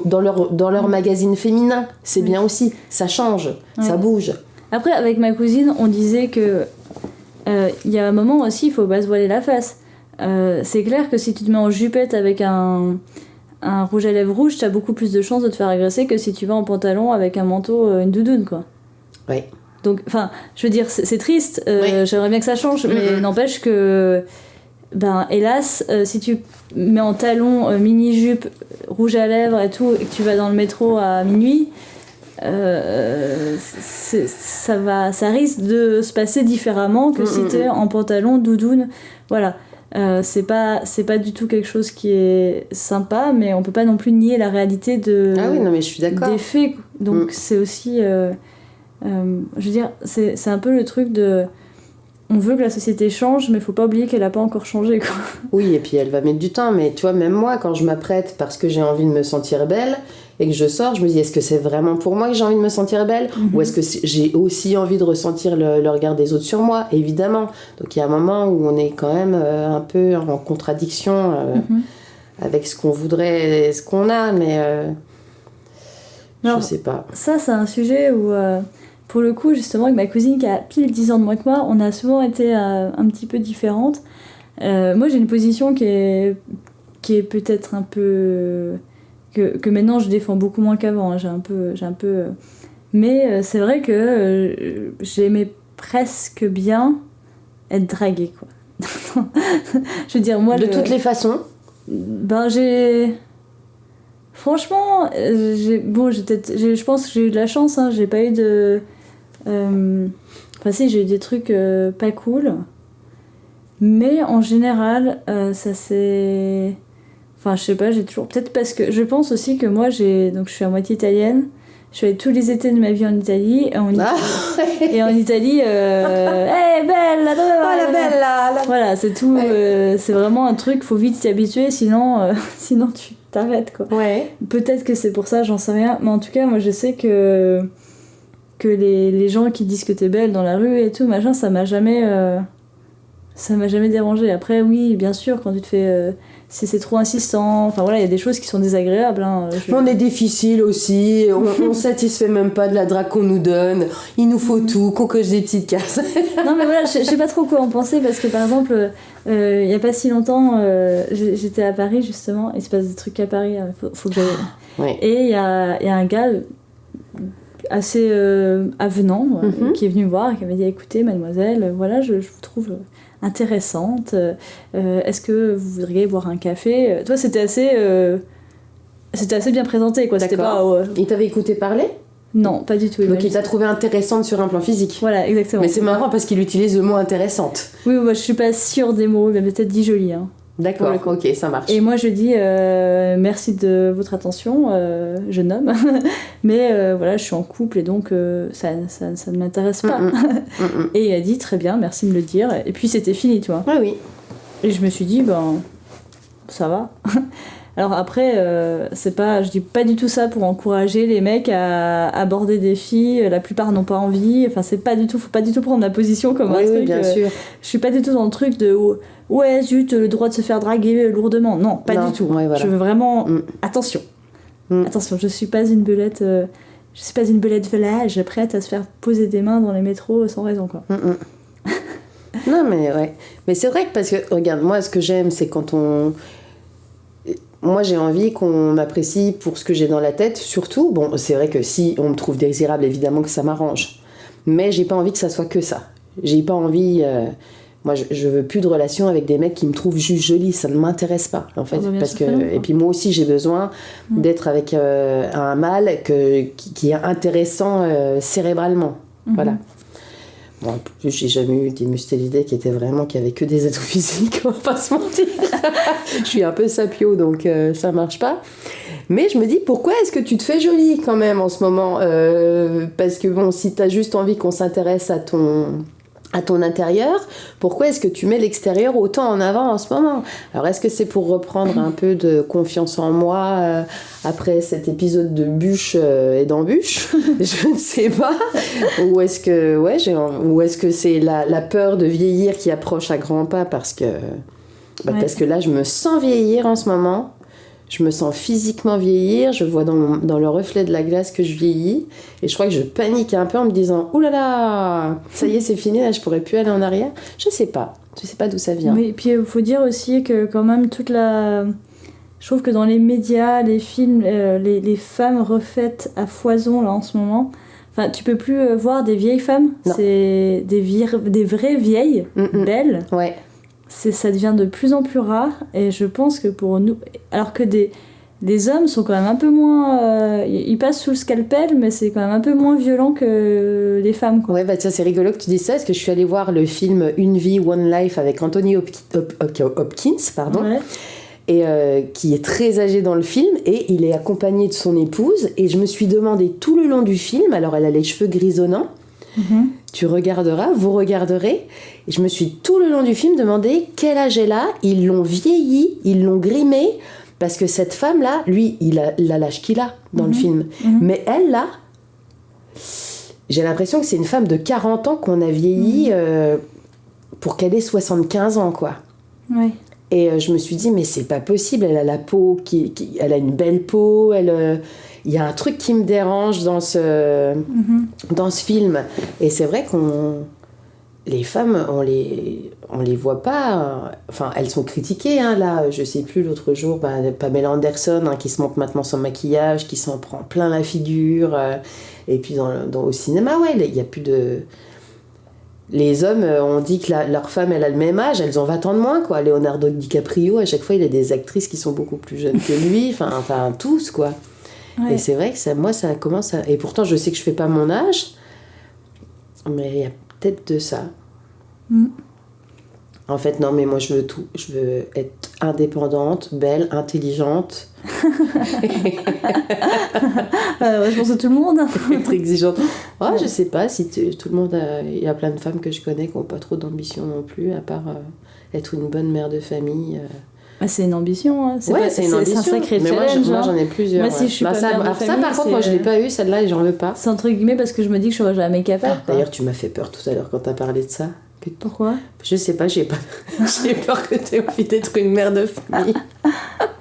dans leur magazine féminin. C'est bien aussi. Ça change, ça bouge. Après, avec ma cousine, on disait que il y a un moment aussi, il faut pas se voiler la face. C'est clair que si tu te mets en jupette avec un rouge à lèvres rouge, t'as beaucoup plus de chances de te faire agresser que si tu vas en pantalon avec un manteau, une doudoune, quoi. Oui. Donc, enfin, je veux dire, c'est triste. J'aimerais bien que ça change, mais n'empêche que, hélas, si tu mets en talon, mini-jupe, rouge à lèvres et tout, et que tu vas dans le métro à minuit, ça risque de se passer différemment que si t'es en pantalon, doudoune. Voilà. C'est pas du tout quelque chose qui est sympa, mais on peut pas non plus nier la réalité mais je suis d'accord. des faits. Donc c'est aussi je veux dire, c'est un peu le truc de on veut que la société change, mais faut pas oublier qu'elle a pas encore changé, quoi. Oui, et puis elle va mettre du temps, mais tu vois, même moi, quand je m'apprête parce que j'ai envie de me sentir belle et que je sors, je me dis, est-ce que c'est vraiment pour moi que j'ai envie de me sentir belle, ou est-ce que j'ai aussi envie de ressentir le regard des autres sur moi, évidemment. Donc il y a un moment où on est quand même un peu en contradiction avec ce qu'on voudrait, ce qu'on a, mais alors, je sais pas. Ça, c'est un sujet où pour le coup, justement, avec ma cousine qui a pile 10 ans de moins que moi, on a souvent été un petit peu différentes. Moi, j'ai une position qui est peut-être un peu... que maintenant, je défends beaucoup moins qu'avant. Hein. J'ai un peu... Mais c'est vrai que j'aimais presque bien être draguée, quoi. Je veux dire, moi... De toutes les façons. Franchement, je pense que j'ai eu de la chance, hein. J'ai pas eu de... Enfin si, j'ai eu des trucs pas cool. Mais en général, ça s'est... Enfin, je sais pas, j'ai toujours... Peut-être parce que... Je pense aussi que moi, donc je suis à moitié italienne. Je suis allée tous les étés de ma vie en Italie. Et en Italie, hey, belle, la belle, là. Voilà, c'est tout. C'est vraiment un truc, faut vite t'y habituer, sinon tu t'arrêtes, quoi. Ouais. Peut-être que c'est pour ça, j'en sais rien. Mais en tout cas, moi, je sais que les gens qui disent que t'es belle dans la rue et tout, machin, ça m'a jamais dérangé. Après, oui, bien sûr, quand tu te fais... si c'est trop insistant, enfin voilà, il y a des choses qui sont désagréables. Hein, On est difficile aussi, on satisfait même pas de la drague qu'on nous donne, il nous faut tout, qu'on coche des petites cases. Non mais voilà, je sais pas trop quoi en penser, parce que par exemple, il y a pas si longtemps, j'étais à Paris justement, il se passe des trucs à Paris, faut que j'aille. Ouais. Et il y a un gars assez avenant qui est venu me voir et qui m'a dit, écoutez mademoiselle, voilà, je vous trouve... intéressante, est-ce que vous voudriez boire un café? Toi, c'était assez bien présenté, quoi. C'était pas, il t'avait écouté parler? Non, pas du tout. Donc il t'a trouvé intéressante sur un plan physique? Voilà, exactement. Mais c'est marrant parce qu'il utilise le mot intéressante. Oui, moi je suis pas sûre des mots, il m'a peut-être dit joli, hein. D'accord, ok, ça marche. Et moi je dis merci de votre attention, jeune homme, mais voilà, je suis en couple et donc ça ne m'intéresse pas. Et il a dit très bien, merci de me le dire, et puis c'était fini, tu vois. Ah oui. Et je me suis dit, ça va. Alors après, je dis pas du tout ça pour encourager les mecs à aborder des filles, la plupart n'ont pas envie, enfin faut pas du tout prendre ma position comme un truc. Oui, bien sûr. Je suis pas du tout dans le truc de ouais, zut, le droit de se faire draguer lourdement. Non, pas du tout. Ouais, voilà. Je veux vraiment... Attention. Attention, je suis pas une belette... Je suis pas une belette velage prête à se faire poser des mains dans les métros sans raison, quoi. Non, mais ouais. Mais c'est vrai que parce que, regarde, moi, ce que j'aime, c'est quand on... Moi, j'ai envie qu'on m'apprécie pour ce que j'ai dans la tête, surtout. Bon, c'est vrai que si on me trouve désirable, évidemment que ça m'arrange. Mais j'ai pas envie que ça soit que ça. J'ai pas envie... Moi, je veux plus de relations avec des mecs qui me trouvent juste jolie, ça ne m'intéresse pas, en fait. Parce que, et puis moi aussi, j'ai besoin d'être avec un mâle qui est intéressant cérébralement. Voilà. Bon, en plus, j'ai jamais eu des mustélidés qui avait que des atouts physiques, on va pas se mentir. Je suis un peu sapio, donc ça marche pas. Mais je me dis, pourquoi est-ce que tu te fais jolie quand même en ce moment? Parce que bon, si t'as juste envie qu'on s'intéresse à ton intérieur, pourquoi est-ce que tu mets l'extérieur autant en avant en ce moment? Alors est-ce que c'est pour reprendre un peu de confiance en moi après cet épisode de bûche et d'embûche? Je ne sais pas. Ou est-ce que c'est la peur de vieillir qui approche à grands pas parce que là je me sens vieillir en ce moment. Je me sens physiquement vieillir, je vois dans le reflet de la glace que je vieillis, et je crois que je panique un peu en me disant « Ouh là là, ça y est, c'est fini, là, je pourrais plus aller en arrière. » Je sais pas d'où ça vient. Oui, et puis il faut dire aussi que quand même je trouve que dans les médias, les films, les femmes refaites à foison là en ce moment, enfin tu peux plus voir des vieilles femmes, non. C'est des vraies vieilles, belles. Ouais. Ça devient de plus en plus rare, et je pense que pour nous, alors que des hommes sont quand même un peu moins ils passent sous le scalpel, mais c'est quand même un peu moins violent que les femmes, quoi. Ouais, bah tiens, c'est rigolo que tu dises ça, parce que je suis allée voir le film Une vie, One Life avec Anthony Hopkins, pardon. Ouais. Et qui est très âgé dans le film, et il est accompagné de son épouse, et je me suis demandé tout le long du film, alors elle a les cheveux grisonnants, tu regarderas, vous regarderez, et je me suis tout le long du film demandé quel âge elle a. Ils l'ont vieilli, ils l'ont grimé, parce que cette femme là, lui il a l'âge qu'il a dans le film, mais elle là, j'ai l'impression que c'est une femme de 40 ans qu'on a vieilli pour qu'elle ait 75 ans, quoi. Ouais. Et je me suis dit mais c'est pas possible, elle a la peau elle a une belle peau, il y a un truc qui me dérange dans ce film. Et c'est vrai les femmes, on les voit pas. Enfin, elles sont critiquées, hein, là. Je sais plus, l'autre jour, Pamela Anderson, hein, qui se montre maintenant sans maquillage, qui s'en prend plein la figure. Et puis au cinéma, ouais, il y a plus de... Les hommes, on dit que leur femme, elle a le même âge, elles ont 20 ans de moins, quoi. Leonardo DiCaprio, à chaque fois, il a des actrices qui sont beaucoup plus jeunes que lui. Enfin, tous, quoi. Ouais. Et c'est vrai que moi, ça commence à... Et pourtant, je sais que je fais pas mon âge, mais il y a peut-être de ça. En fait, non, mais moi, je veux tout. Je veux être indépendante, belle, intelligente. Je pense à tout le monde. Être exigeante. Ouais. Je sais pas si tout le monde... Il y a plein de femmes que je connais qui n'ont pas trop d'ambition non plus, à part être une bonne mère de famille. C'est une ambition, hein. C'est une ambition. C'est un sacré mais challenge. Moi, j'en ai plusieurs. Moi, si je suis pas mère de famille, ça, par contre, moi, je l'ai pas eu, celle-là, et j'en veux pas. C'est entre guillemets parce que je me dis que je serais jamais capable. D'ailleurs, tu m'as fait peur tout à l'heure quand t'as parlé de ça. Pourquoi ? Je sais pas, j'ai peur que t'aies envie d'être une mère de famille.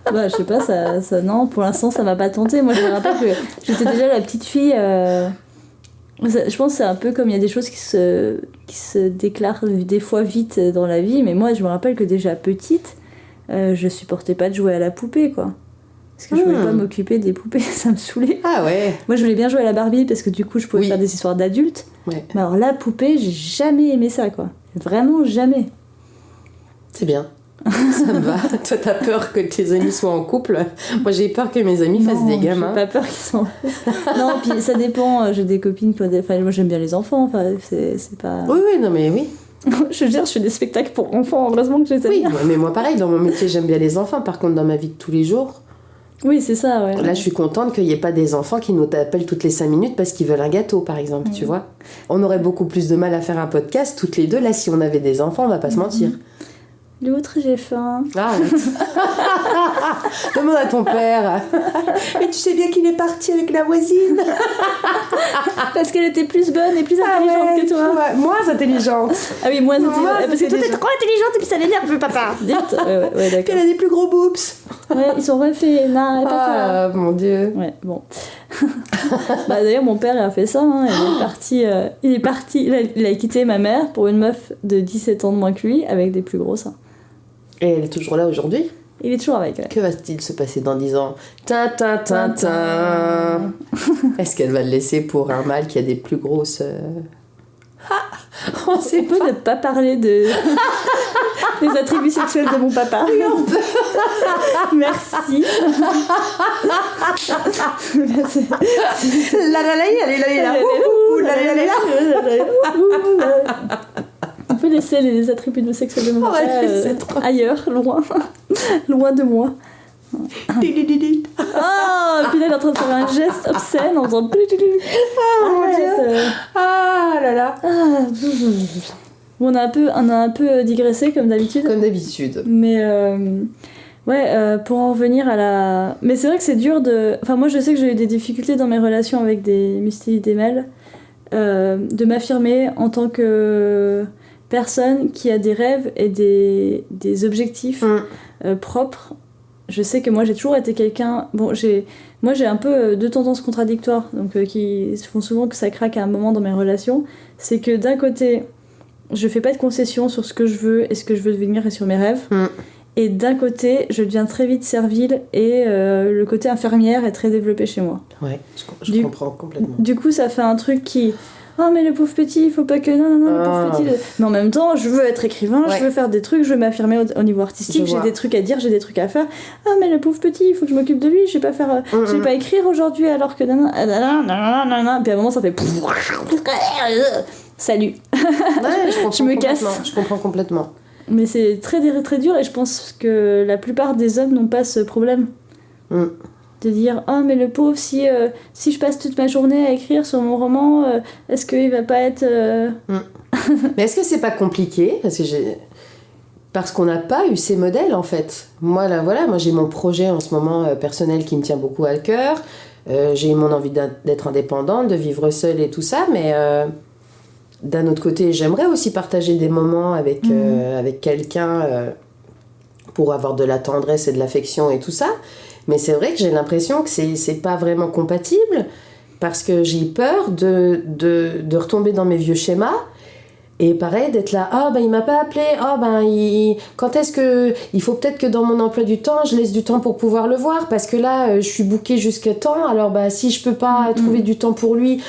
Je sais pas, ça non, pour l'instant, ça m'a pas tenté. Moi, je me rappelle que j'étais déjà la petite fille... Je pense que c'est un peu comme il y a des choses qui se déclarent des fois vite dans la vie, mais moi, je me rappelle que déjà petite, je supportais pas de jouer à la poupée, quoi. Parce que je voulais pas m'occuper des poupées, ça me saoulait. Ah ouais. Moi, je voulais bien jouer à la Barbie parce que du coup, je pouvais faire des histoires d'adultes. Ouais. Mais alors, la poupée, j'ai jamais aimé ça, quoi. Vraiment jamais. C'est bien. Ça me va. Toi, t'as peur que tes amis soient en couple. Moi, j'ai peur que mes amis fassent des gamins. J'ai pas peur qu'ils soient... Non, puis ça dépend. J'ai des copines qui ont enfin, moi, j'aime bien les enfants. Enfin, c'est pas... Oui, non, mais oui. Je veux dire, je fais des spectacles pour enfants. Heureusement que je les aime bien. Oui, mais moi, pareil, dans mon métier, j'aime bien les enfants. Par contre, dans ma vie de tous les jours... Oui, c'est ça, ouais. Là, je suis contente qu'il n'y ait pas des enfants qui nous appellent toutes les 5 minutes parce qu'ils veulent un gâteau, par exemple, tu vois. On aurait beaucoup plus de mal à faire un podcast, toutes les deux. Là, si on avait des enfants, on va pas se mentir. L'autre, j'ai faim. Arrête. Demande à ton père. Mais tu sais bien qu'il est parti avec la voisine. Parce qu'elle était plus bonne et plus intelligente que toi. Moins intelligente. Ah oui, moins intelligente. Parce que toi, t'es trop intelligente et puis ça l'énerve, papa. Dites. Ouais, d'accord. Puis elle a des plus gros boobs. Ouais, ils sont refaits. Non, pas mon Dieu. Ouais, bon. D'ailleurs, mon père a fait ça. Hein. Il est parti. Il a quitté ma mère pour une meuf de 17 ans de moins que lui avec des plus gros seins. Et elle est toujours là aujourd'hui ? Il est toujours avec elle. Que va-t-il se passer dans 10 ans ? Tintin. Est-ce qu'elle va le laisser pour un mâle qui a des plus grosses... On peut ne pas parler des attributs sexuels de mon papa. Oui, on peut. Merci. On peut laisser les attributs sexuels de mon papa ailleurs, loin de moi. Oh, puis là, il est en train de faire un geste obscène en faisant... Oh mon Dieu. Ah là là. Bon, on a un peu digressé comme d'habitude. Comme d'habitude. Mais pour en revenir à la... Mais c'est vrai que c'est dur de... Enfin, moi, je sais que j'ai eu des difficultés dans mes relations avec des Misty et des Mel, de m'affirmer en tant que personne qui a des rêves et des objectifs propres. Je sais que moi, j'ai toujours été quelqu'un... Bon, moi, j'ai un peu deux tendances contradictoires, donc qui font souvent que ça craque à un moment dans mes relations. C'est que d'un côté, je fais pas de concessions sur ce que je veux et ce que je veux devenir et sur mes rêves. Et d'un côté, je deviens très vite servile et le côté infirmière est très développé chez moi. Ouais, je comprends complètement. Du coup, ça fait un truc qui... Oh, mais le pauvre petit, il faut pas que... Non, le pauvre petit... Mais en même temps, je veux être écrivain, je veux faire des trucs, je veux m'affirmer au niveau artistique, j'ai des trucs à dire, j'ai des trucs à faire. Ah, mais le pauvre petit, il faut que je m'occupe de lui, je vais pas faire... je vais pas écrire aujourd'hui alors que... Puis à un moment, ça fait... Salut. Ouais, je me casse. Je comprends complètement. Mais c'est très, très dur et je pense que la plupart des hommes n'ont pas ce problème. De dire oh mais le pauvre si je passe toute ma journée à écrire sur mon roman est-ce qu'il va pas être Mais est-ce que c'est pas compliqué parce qu'on n'a pas eu ces modèles en fait. Moi j'ai mon projet en ce moment personnel qui me tient beaucoup à cœur, j'ai mon envie d'être indépendante, de vivre seule et tout ça, mais d'un autre côté j'aimerais aussi partager des moments avec quelqu'un pour avoir de la tendresse et de l'affection et tout ça. Mais c'est vrai que j'ai l'impression que c'est pas vraiment compatible parce que j'ai peur de retomber dans mes vieux schémas et pareil d'être là il m'a pas appelé, quand est-ce que il faut peut-être que dans mon emploi du temps je laisse du temps pour pouvoir le voir parce que là je suis bookée jusqu'à temps, alors si je peux pas trouver du temps pour lui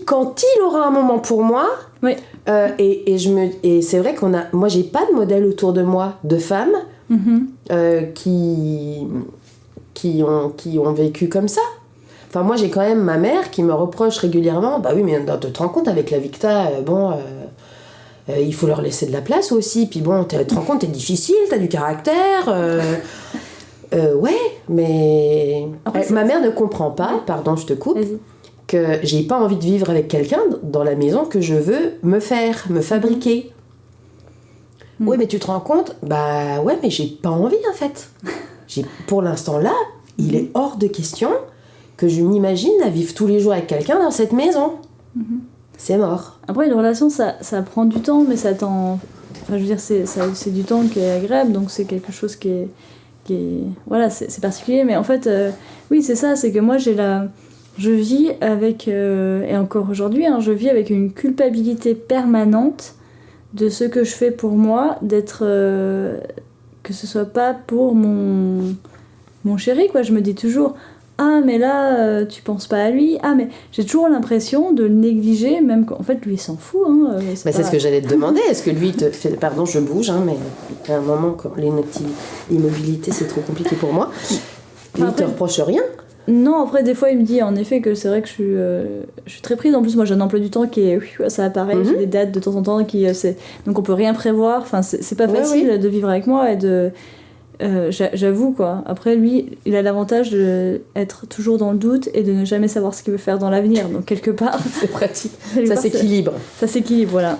quand il aura un moment pour moi. Oui. Et c'est vrai moi j'ai pas de modèle autour de moi de femmes qui ont vécu comme ça. Enfin, moi, j'ai quand même ma mère qui me reproche régulièrement « Bah oui, mais tu te rends compte, avec la Victa, il faut leur laisser de la place aussi. Puis bon, tu te rends compte, t'es difficile, t'as du caractère. Ouais, mais... Après, ma mère ne comprend pas, pardon, je te coupe, Vas-y. que j'ai pas envie de vivre avec quelqu'un dans la maison que je veux me fabriquer. Oui, mais tu te rends compte ? Bah ouais, mais j'ai pas envie, en fait. Pour l'instant là, il est hors de question que je m'imagine à vivre tous les jours avec quelqu'un dans cette maison. C'est mort. Après, une relation, ça prend du temps, mais ça t'en... Enfin, je veux dire, c'est du temps qui est agréable, donc c'est quelque chose qui est... Voilà, c'est particulier, mais en fait, oui, c'est ça, c'est que moi, je vis avec... et encore aujourd'hui, je vis avec une culpabilité permanente de ce que je fais pour moi, d'être... que ce soit pas pour mon chéri, quoi. Je me dis toujours ah mais là tu penses pas à lui, mais j'ai toujours l'impression de le négliger, même qu'en fait lui il s'en fout c'est ce que j'allais te demander, est-ce que lui te fait... Pardon, je bouge mais à un moment quand l'immobilité c'est trop compliqué pour moi, lui te reproche rien? Non, après des fois il me dit en effet que c'est vrai que je suis très prise. En plus moi j'ai un emploi du temps qui est ça apparaît, j'ai des dates de temps en temps donc on peut rien prévoir, enfin c'est pas facile de vivre avec moi et de j'avoue quoi. Après lui il a l'avantage d'être toujours dans le doute et de ne jamais savoir ce qu'il veut faire dans l'avenir, donc quelque part c'est pratique, ça s'équilibre, voilà.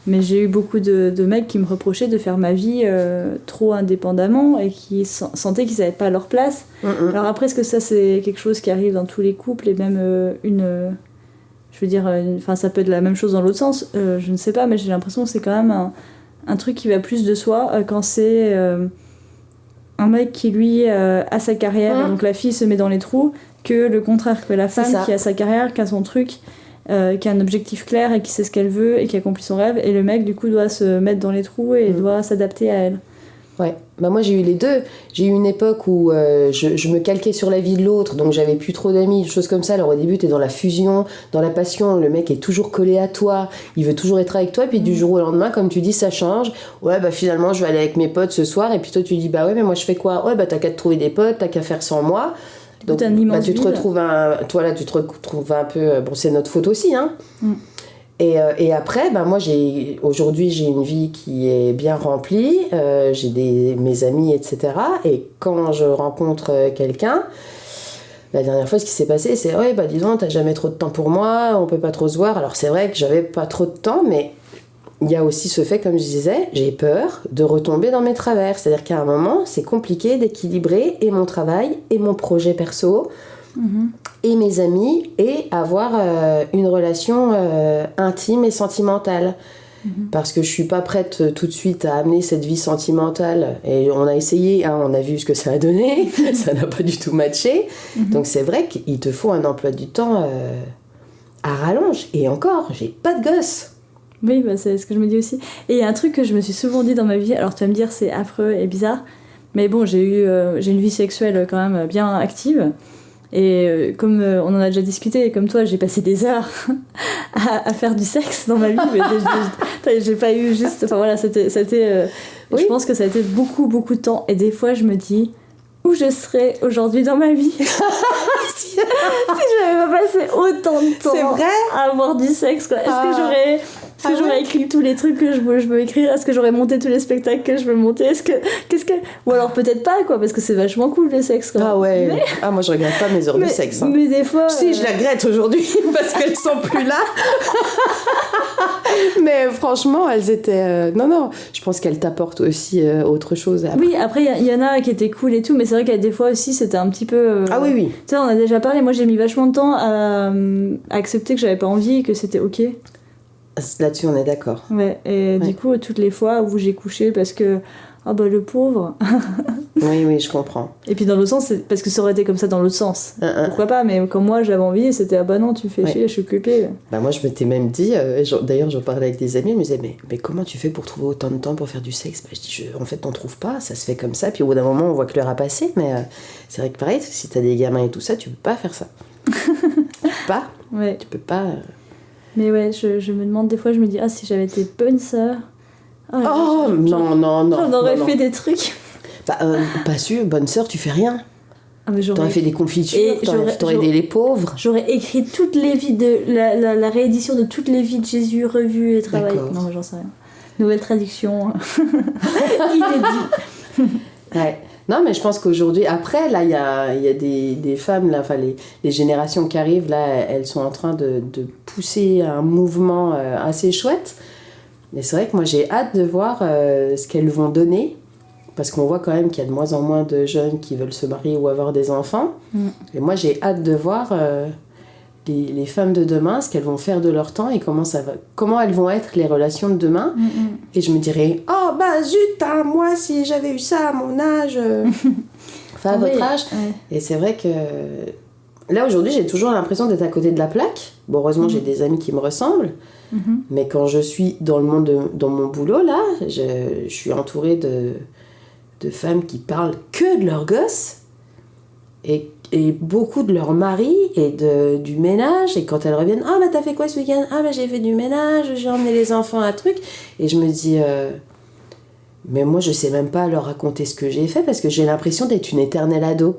Mais j'ai eu beaucoup de mecs qui me reprochaient de faire ma vie trop indépendamment et qui sentaient qu'ils n'avaient pas leur place. Alors après, est-ce que ça c'est quelque chose qui arrive dans tous les couples et même je veux dire, ça peut être la même chose dans l'autre sens, je ne sais pas, mais j'ai l'impression que c'est quand même un truc qui va plus de soi quand c'est un mec qui lui a sa carrière, et donc la fille se met dans les trous, que le contraire, que la femme qui a sa carrière, qui a son truc, qui a un objectif clair et qui sait ce qu'elle veut et qui accomplit son rêve, et le mec du coup doit se mettre dans les trous et doit s'adapter à elle. Ouais, moi j'ai eu les deux. J'ai eu une époque où je me calquais sur la vie de l'autre, donc j'avais plus trop d'amis, des choses comme ça. Alors au début t'es dans la fusion, dans la passion, le mec est toujours collé à toi, il veut toujours être avec toi, et puis du jour au lendemain, comme tu dis, ça change. Ouais, finalement je vais aller avec mes potes ce soir, et puis toi tu dis ouais mais moi je fais quoi? Ouais t'as qu'à te trouver des potes, t'as qu'à faire sans moi. Donc tu te retrouves un peu... c'est notre faute aussi, hein. Et après, moi aujourd'hui j'ai une vie qui est bien remplie, j'ai mes amis, etc. Et quand je rencontre quelqu'un, la dernière fois ce qui s'est passé c'est disons t'as jamais trop de temps pour moi, on peut pas trop se voir. Alors c'est vrai que j'avais pas trop de temps, mais il y a aussi ce fait, comme je disais, j'ai peur de retomber dans mes travers. C'est-à-dire qu'à un moment, c'est compliqué d'équilibrer et mon travail, et mon projet perso, et mes amis, et avoir une relation intime et sentimentale. Parce que je suis pas prête tout de suite à amener cette vie sentimentale. Et on a essayé, hein, on a vu ce que ça a donné, ça n'a pas du tout matché. Donc c'est vrai qu'il te faut un emploi du temps à rallonge. Et encore, j'ai pas de gosse. Oui, bah c'est ce que je me dis aussi. Et il y a un truc que je me suis souvent dit dans ma vie, alors tu vas me dire c'est affreux et bizarre, mais bon, j'ai une vie sexuelle quand même bien active. Et comme on en a déjà discuté, comme toi, j'ai passé des heures à faire du sexe dans ma vie. Mais j'ai pas eu juste... Enfin voilà, c'était Oui. Je pense que ça a été beaucoup, beaucoup de temps. Et des fois, je me dis... Où je serais aujourd'hui dans ma vie si j'avais pas passé autant de temps C'est vrai à avoir du sexe, quoi. Est-ce que j'aurais écrit tous les trucs que je veux écrire? Est-ce que j'aurais monté tous les spectacles que je veux monter? Ou alors peut-être pas, quoi, parce que c'est vachement cool le sexe, quoi. Ah ouais. Moi je regrette pas mes heures de sexe. Hein. Mais des fois... Si, je la regrette aujourd'hui parce qu'elles sont plus là. Mais franchement, elles étaient... Non, je pense qu'elles t'apportent aussi autre chose. Après. Oui, après, il y en a qui étaient cool et tout, mais c'est vrai qu'il y a des fois aussi, c'était un petit peu... Ah oui. Tu sais, on a déjà parlé, moi j'ai mis vachement de temps à accepter que j'avais pas envie et que c'était ok. Là-dessus, on est d'accord. Ouais, et du coup, toutes les fois où j'ai couché parce que... Ah bah le pauvre. Oui, je comprends. Et puis dans l'autre sens, c'est parce que ça aurait été comme ça dans l'autre sens. Pourquoi pas, mais comme moi j'avais envie, c'était ah bah non, tu me fais chier, je suis occupée. Bah moi je m'étais même dit, d'ailleurs j'en parlais avec des amis, ils me disaient mais comment tu fais pour trouver autant de temps pour faire du sexe? Bah, je dis en fait on trouve pas, ça se fait comme ça, puis au bout d'un moment on voit que l'heure a passé, mais c'est vrai que pareil, si t'as des gamins et tout ça, tu peux pas faire ça. Tu peux pas. Mais ouais, je me demande des fois, je me dis ah si j'avais été bonne sœur. Non. J'en aurais fait des trucs. Bah, pas sûr, bonne sœur, tu fais rien. Ah, t'aurais fait des confitures, t'aurais aidé les pauvres. J'aurais écrit toutes les vies la réédition de toutes les vies de Jésus revues et travaillées. Non, mais j'en sais rien. Nouvelle traduction. Inédit. Ouais. Non, mais je pense qu'aujourd'hui, après, là, il y a des femmes, là, enfin, les générations qui arrivent, là, elles sont en train de pousser un mouvement assez chouette. Mais c'est vrai que moi, j'ai hâte de voir ce qu'elles vont donner. Parce qu'on voit quand même qu'il y a de moins en moins de jeunes qui veulent se marier ou avoir des enfants. Et moi, j'ai hâte de voir les femmes de demain, ce qu'elles vont faire de leur temps et comment elles vont être les relations de demain. Et je me dirais, oh bah zut, hein, moi, si j'avais eu ça à mon âge, enfin à votre âge. Ouais. Et c'est vrai que là, aujourd'hui, j'ai toujours l'impression d'être à côté de la plaque. Bon, heureusement, j'ai des amis qui me ressemblent. Mais quand je suis dans le monde, dans mon boulot, là, je suis entourée de femmes qui parlent que de leurs gosses et beaucoup de leur mari et du ménage. Et quand elles reviennent, ah bah t'as fait quoi ce week-end? Ah bah j'ai fait du ménage, j'ai emmené les enfants à un truc. Et je me dis, mais moi je sais même pas leur raconter ce que j'ai fait parce que j'ai l'impression d'être une éternelle ado.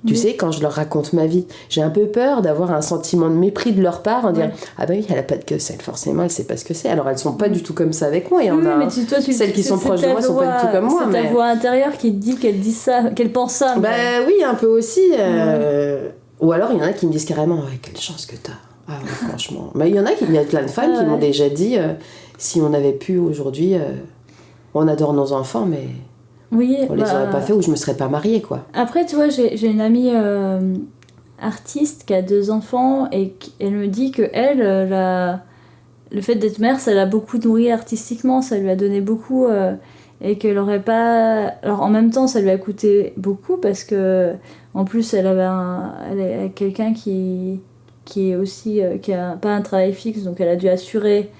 Tu sais, quand je leur raconte ma vie, j'ai un peu peur d'avoir un sentiment de mépris de leur part, en disant ah bah oui, elle a pas de gosse, elle forcément, elle sait pas ce que c'est. Alors elles sont pas du tout comme ça avec moi. Il y en a mais celles qui sont proches de moi sont pas du tout comme moi. C'est ta voix intérieure qui te dit qu'elle dit ça, qu'elle pense ça. Bah oui, un peu aussi. Ou alors il y en a qui me disent carrément quelle chance que t'as. Ah ouais, franchement. Mais il y en a il y a plein de femmes qui m'ont déjà dit si on avait pu aujourd'hui, on adore nos enfants, mais oui, on les aurait pas fait ou je me serais pas mariée, quoi. Après, tu vois, j'ai une amie artiste qui a 2 enfants et elle me dit que elle, le fait d'être mère, ça l'a beaucoup nourrie artistiquement, ça lui a donné beaucoup et qu'elle aurait pas... Alors en même temps, ça lui a coûté beaucoup parce que en plus, elle est quelqu'un qui est aussi qui a pas un travail fixe, donc elle a dû assurer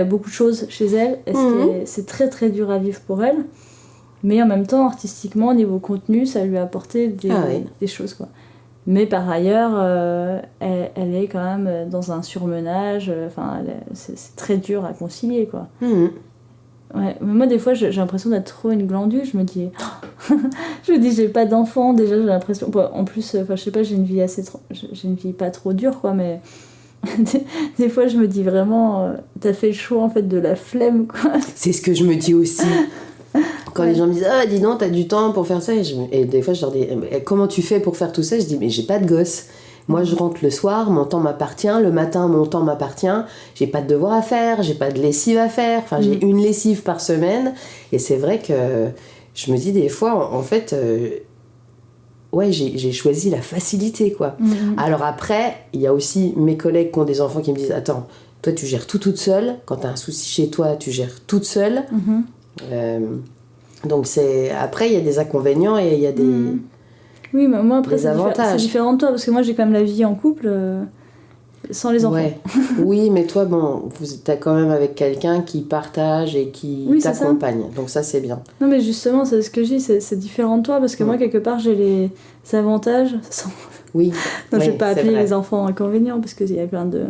beaucoup de choses chez elle et c'est très très dur à vivre pour elle. Mais en même temps, artistiquement, au niveau contenu, ça lui a apporté des choses, quoi. Mais par ailleurs, elle est quand même dans un surmenage. C'est très dur à concilier, quoi. Ouais, mais moi, des fois, j'ai l'impression d'être trop une glandue. Je me dis, j'ai pas d'enfant. Déjà, j'ai l'impression... Bon, en plus, je sais pas, j'ai une vie pas trop dure, quoi, mais... des fois, je me dis vraiment, t'as fait le choix, en fait, de la flemme, quoi. C'est ce que je me dis aussi. Quand les gens me disent dis donc t'as du temps pour faire ça et des fois je leur dis comment tu fais pour faire tout ça, je dis mais j'ai pas de gosse, Moi, je rentre le soir, mon temps m'appartient, le matin, mon temps m'appartient, j'ai pas de devoirs à faire, j'ai pas de lessive à faire, enfin, j'ai une lessive par semaine, et c'est vrai que je me dis des fois, en fait, ouais, j'ai choisi la facilité, quoi. Alors après, il y a aussi mes collègues qui ont des enfants qui me disent, attends, toi, tu gères tout toute seule, quand t'as un souci chez toi, tu gères toute seule. Donc, après, il y a des inconvénients et il y a des... Oui, mais moi après c'est différent de toi parce que moi j'ai quand même la vie en couple sans les enfants. Ouais. Oui, mais toi, bon, t'as quand même avec quelqu'un qui partage et qui t'accompagne. Donc ça, c'est bien. Non, mais justement, c'est ce que je dis, c'est différent de toi parce que moi, quelque part, j'ai les avantages. Oui. Donc je vais pas appeler les enfants inconvénients parce qu'il y a plein de...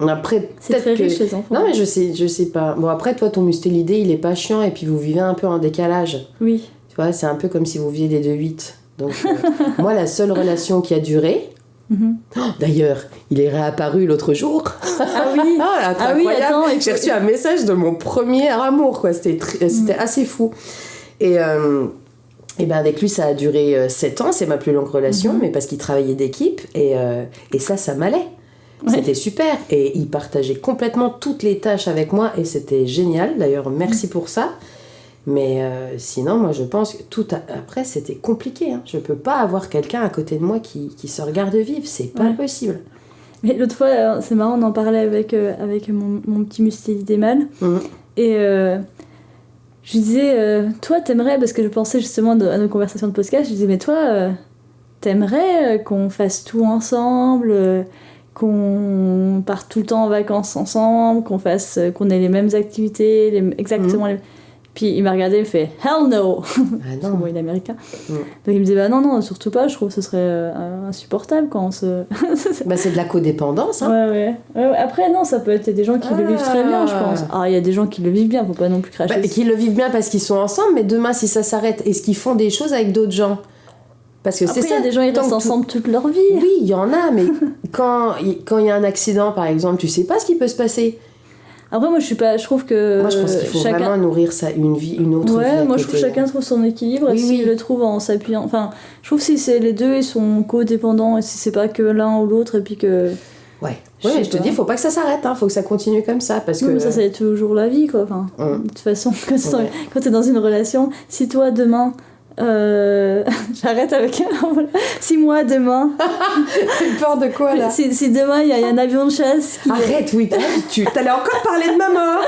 Après, c'est très riche les enfants. Non, mais je sais pas. Bon, après, toi, ton mustélidé, il est pas chiant et puis vous vivez un peu en décalage. Oui. Tu vois, c'est un peu comme si vous viviez des 2-8. Donc, moi, la seule relation qui a duré... D'ailleurs, il est réapparu l'autre jour. Ah oui. Oui, attends. J'ai reçu un message de mon premier amour, quoi. C'était assez fou. Et ben avec lui, ça a duré 7 ans. C'est ma plus longue relation, mais parce qu'il travaillait d'équipe. Et ça m'allait. C'était super. Et il partageait complètement toutes les tâches avec moi. Et c'était génial. D'ailleurs, merci pour ça. Mais sinon, moi, je pense que après, c'était compliqué. Hein. Je peux pas avoir quelqu'un à côté de moi qui se regarde vivre. C'est pas possible. Mais l'autre fois, c'est marrant, on en parlait avec mon petit mustélidé mâle. Et je lui disais, toi, t'aimerais, parce que je pensais justement à nos conversations de podcast, je lui disais, mais toi, t'aimerais qu'on fasse tout ensemble, qu'on parte tout le temps en vacances ensemble, qu'on ait les mêmes activités, exactement les... Puis il m'a regardé et il fait « Hell no !» non. Bon, il est américain. Donc il me disait « Bah non, surtout pas, je trouve que ce serait insupportable quand on se... » Bah c'est de la codépendance, hein. Ouais. Après, non, ça peut être des gens qui le vivent très bien, je pense. Ah, il y a des gens qui le vivent bien, faut pas non plus cracher. Qui le vivent bien parce qu'ils sont ensemble, mais demain, si ça s'arrête, est-ce qu'ils font des choses avec d'autres gens ? Parce que après, c'est ça. Il y a des gens, ils restent ensemble toute leur vie. Oui, il y en a, mais quand il y a un accident, par exemple, tu sais pas ce qui peut se passer. Après, moi, je trouve que... Moi, je pense qu'il faut vraiment nourrir une autre vie. Ouais, moi, je trouve que chacun trouve son équilibre. Et s'il le trouve en s'appuyant... Enfin, je trouve que si c'est les deux, ils sont codépendants, et si c'est pas que l'un ou l'autre, et puis que... Ouais, je te dis, faut pas que ça s'arrête, hein. Faut que ça continue comme ça, parce que... mais ça c'est toujours la vie, quoi. Enfin, de toute façon, quand t'es dans une relation, si toi, demain... j'arrête avec si moi demain t'as peur de quoi là? si demain il y a un avion de chasse arrête, oui, t'allais encore parler de maman.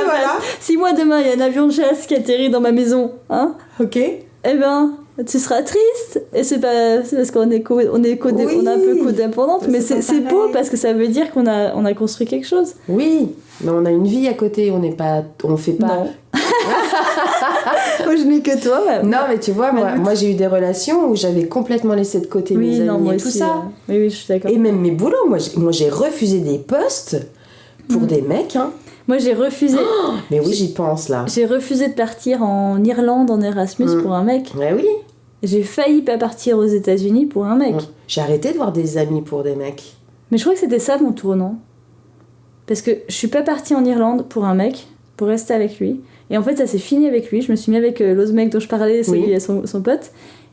Voilà. Si moi demain il y a un avion de chasse qui atterrit dans ma maison, hein, ok, eh ben tu seras triste, et c'est parce qu'on est on est un peu codépendante, mais c'est beau parce que ça veut dire qu'on a construit quelque chose. Oui, mais on a une vie à côté, on fait pas. Non. Moi je n'ai que toi. Non, mais tu vois, moi j'ai eu des relations où j'avais complètement laissé de côté mes amis et tout ça. Oui, je suis d'accord. Et même mes boulots, moi j'ai refusé des postes pour des mecs, hein. Moi j'ai refusé. Oh, mais oui, j'y pense là. J'ai refusé de partir en Irlande en Erasmus pour un mec. Ouais, oui. J'ai failli pas partir aux États-Unis pour un mec. J'ai arrêté de voir des amis pour des mecs. Mais je crois que c'était ça mon tournant. Parce que je suis pas partie en Irlande pour un mec, pour rester avec lui. Et en fait, ça s'est fini avec lui. Je me suis mis avec l'autre mec dont je parlais, celui et son pote.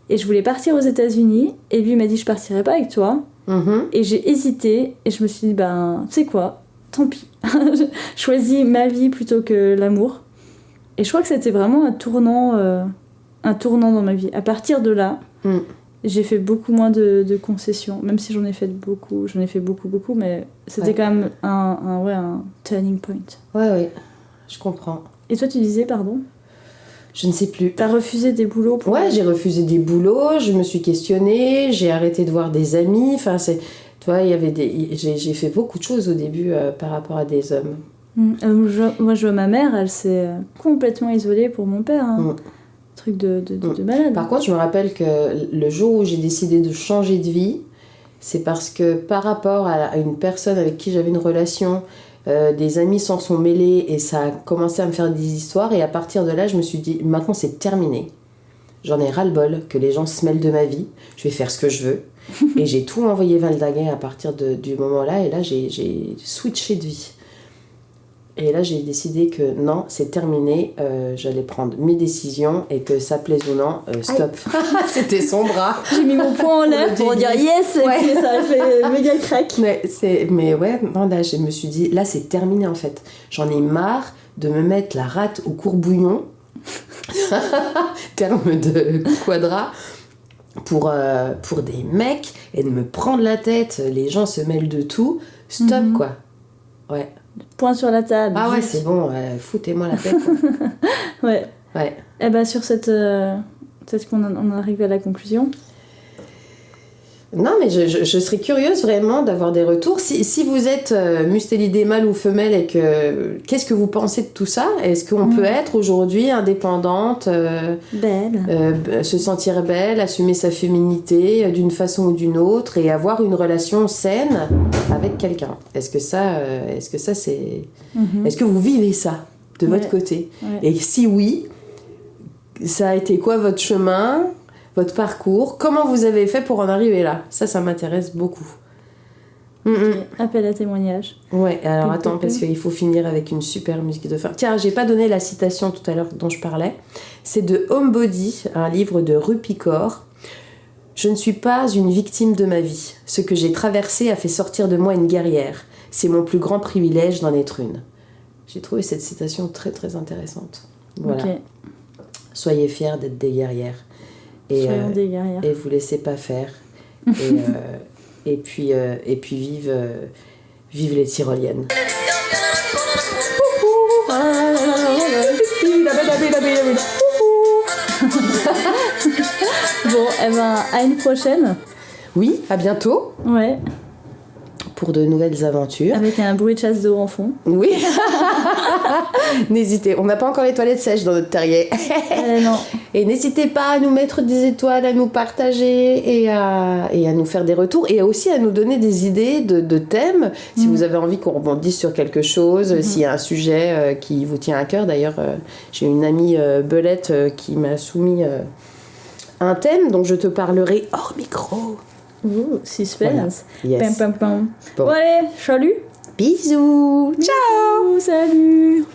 Et je voulais partir aux États-Unis. Et lui m'a dit, je partirai pas avec toi. Et j'ai hésité. Et je me suis dit, tu sais quoi, tant pis. Je choisis ma vie plutôt que l'amour. Et je crois que c'était vraiment un tournant dans ma vie. À partir de là, j'ai fait beaucoup moins de concessions. Même si j'en ai fait beaucoup, mais c'était quand même un turning point. Ouais, je comprends. Et toi, tu disais, pardon ? Je ne sais plus. T'as refusé des boulots pour... Ouais, j'ai refusé des boulots, je me suis questionnée, j'ai arrêté de voir des amis. Enfin, tu vois, il y avait j'ai fait beaucoup de choses au début par rapport à des hommes. Moi, je vois ma mère, elle s'est complètement isolée pour mon père. Truc de malade. Par contre, je me rappelle que le jour où j'ai décidé de changer de vie, c'est parce que par rapport à une personne avec qui j'avais une relation... des amis s'en sont mêlés et ça a commencé à me faire des histoires, et à partir de là je me suis dit maintenant c'est terminé, j'en ai ras-le-bol que les gens se mêlent de ma vie, je vais faire ce que je veux. Et j'ai tout envoyé valdaguer à partir du moment là, et là j'ai switché de vie. Et là, j'ai décidé que non, c'est terminé. J'allais prendre mes décisions et que ça plaise ou non, stop. C'était son bras. J'ai mis mon poing en l'air pour dire yes, Ouais. et ça a fait méga crack. Mais ouais, non, là, je me suis dit, là, c'est terminé en fait. J'en ai marre de me mettre la rate au courbouillon, terme de quadra, pour des mecs et de me prendre la tête. Les gens se mêlent de tout. Stop, quoi. Ouais. Point sur la table. Ah ouais, vite. c'est bon, foutez-moi la paix, quoi. Ouais. Ouais. Et bah sur cette... peut-être qu'on on arrive à la conclusion. Non, mais je serais curieuse vraiment d'avoir des retours. Si vous êtes mustélidé mâle ou femelle et que... Qu'est-ce que vous pensez de tout ça? Est-ce qu'on peut être aujourd'hui indépendante, Belle. se sentir belle, assumer sa féminité d'une façon ou d'une autre et avoir une relation saine avec quelqu'un? Est-ce que ça c'est... Est-ce que vous vivez ça de votre côté? Ouais. Et si oui, ça a été quoi votre chemin, votre parcours? Comment vous avez fait pour en arriver là? Ça m'intéresse beaucoup. Appel à témoignage. Ouais, alors attends, parce qu'il faut finir avec une super musique de fin. Tiens, j'ai pas donné la citation tout à l'heure dont je parlais. C'est de Homebody, un livre de Rupi Kaur. Je ne suis pas une victime de ma vie. Ce que j'ai traversé a fait sortir de moi une guerrière. C'est mon plus grand privilège d'en être une. J'ai trouvé cette citation très très intéressante. Voilà. Ok. Soyez fiers d'être des guerrières. Soyons des guerrières. Et vous laissez pas faire. Et puis vive les tyroliennes. Bon, eh ben, à une prochaine. Oui, à bientôt Ouais. pour de nouvelles aventures. Avec un bruit de chasse d'eau en fond. Oui. N'hésitez, on n'a pas encore les toilettes sèches dans notre terrier. Non. Et n'hésitez pas à nous mettre des étoiles, à nous partager et à nous faire des retours et aussi à nous donner des idées de thèmes. Si vous avez envie qu'on rebondisse sur quelque chose, s'il y a un sujet qui vous tient à cœur. D'ailleurs, j'ai une amie Belette qui m'a soumis un thème dont je te parlerai hors micro. Ouh, suspense. Voilà. Yes. Pam, pam, pam. Bon. Bon, allez, salut. Bisous. Ciao. Salut.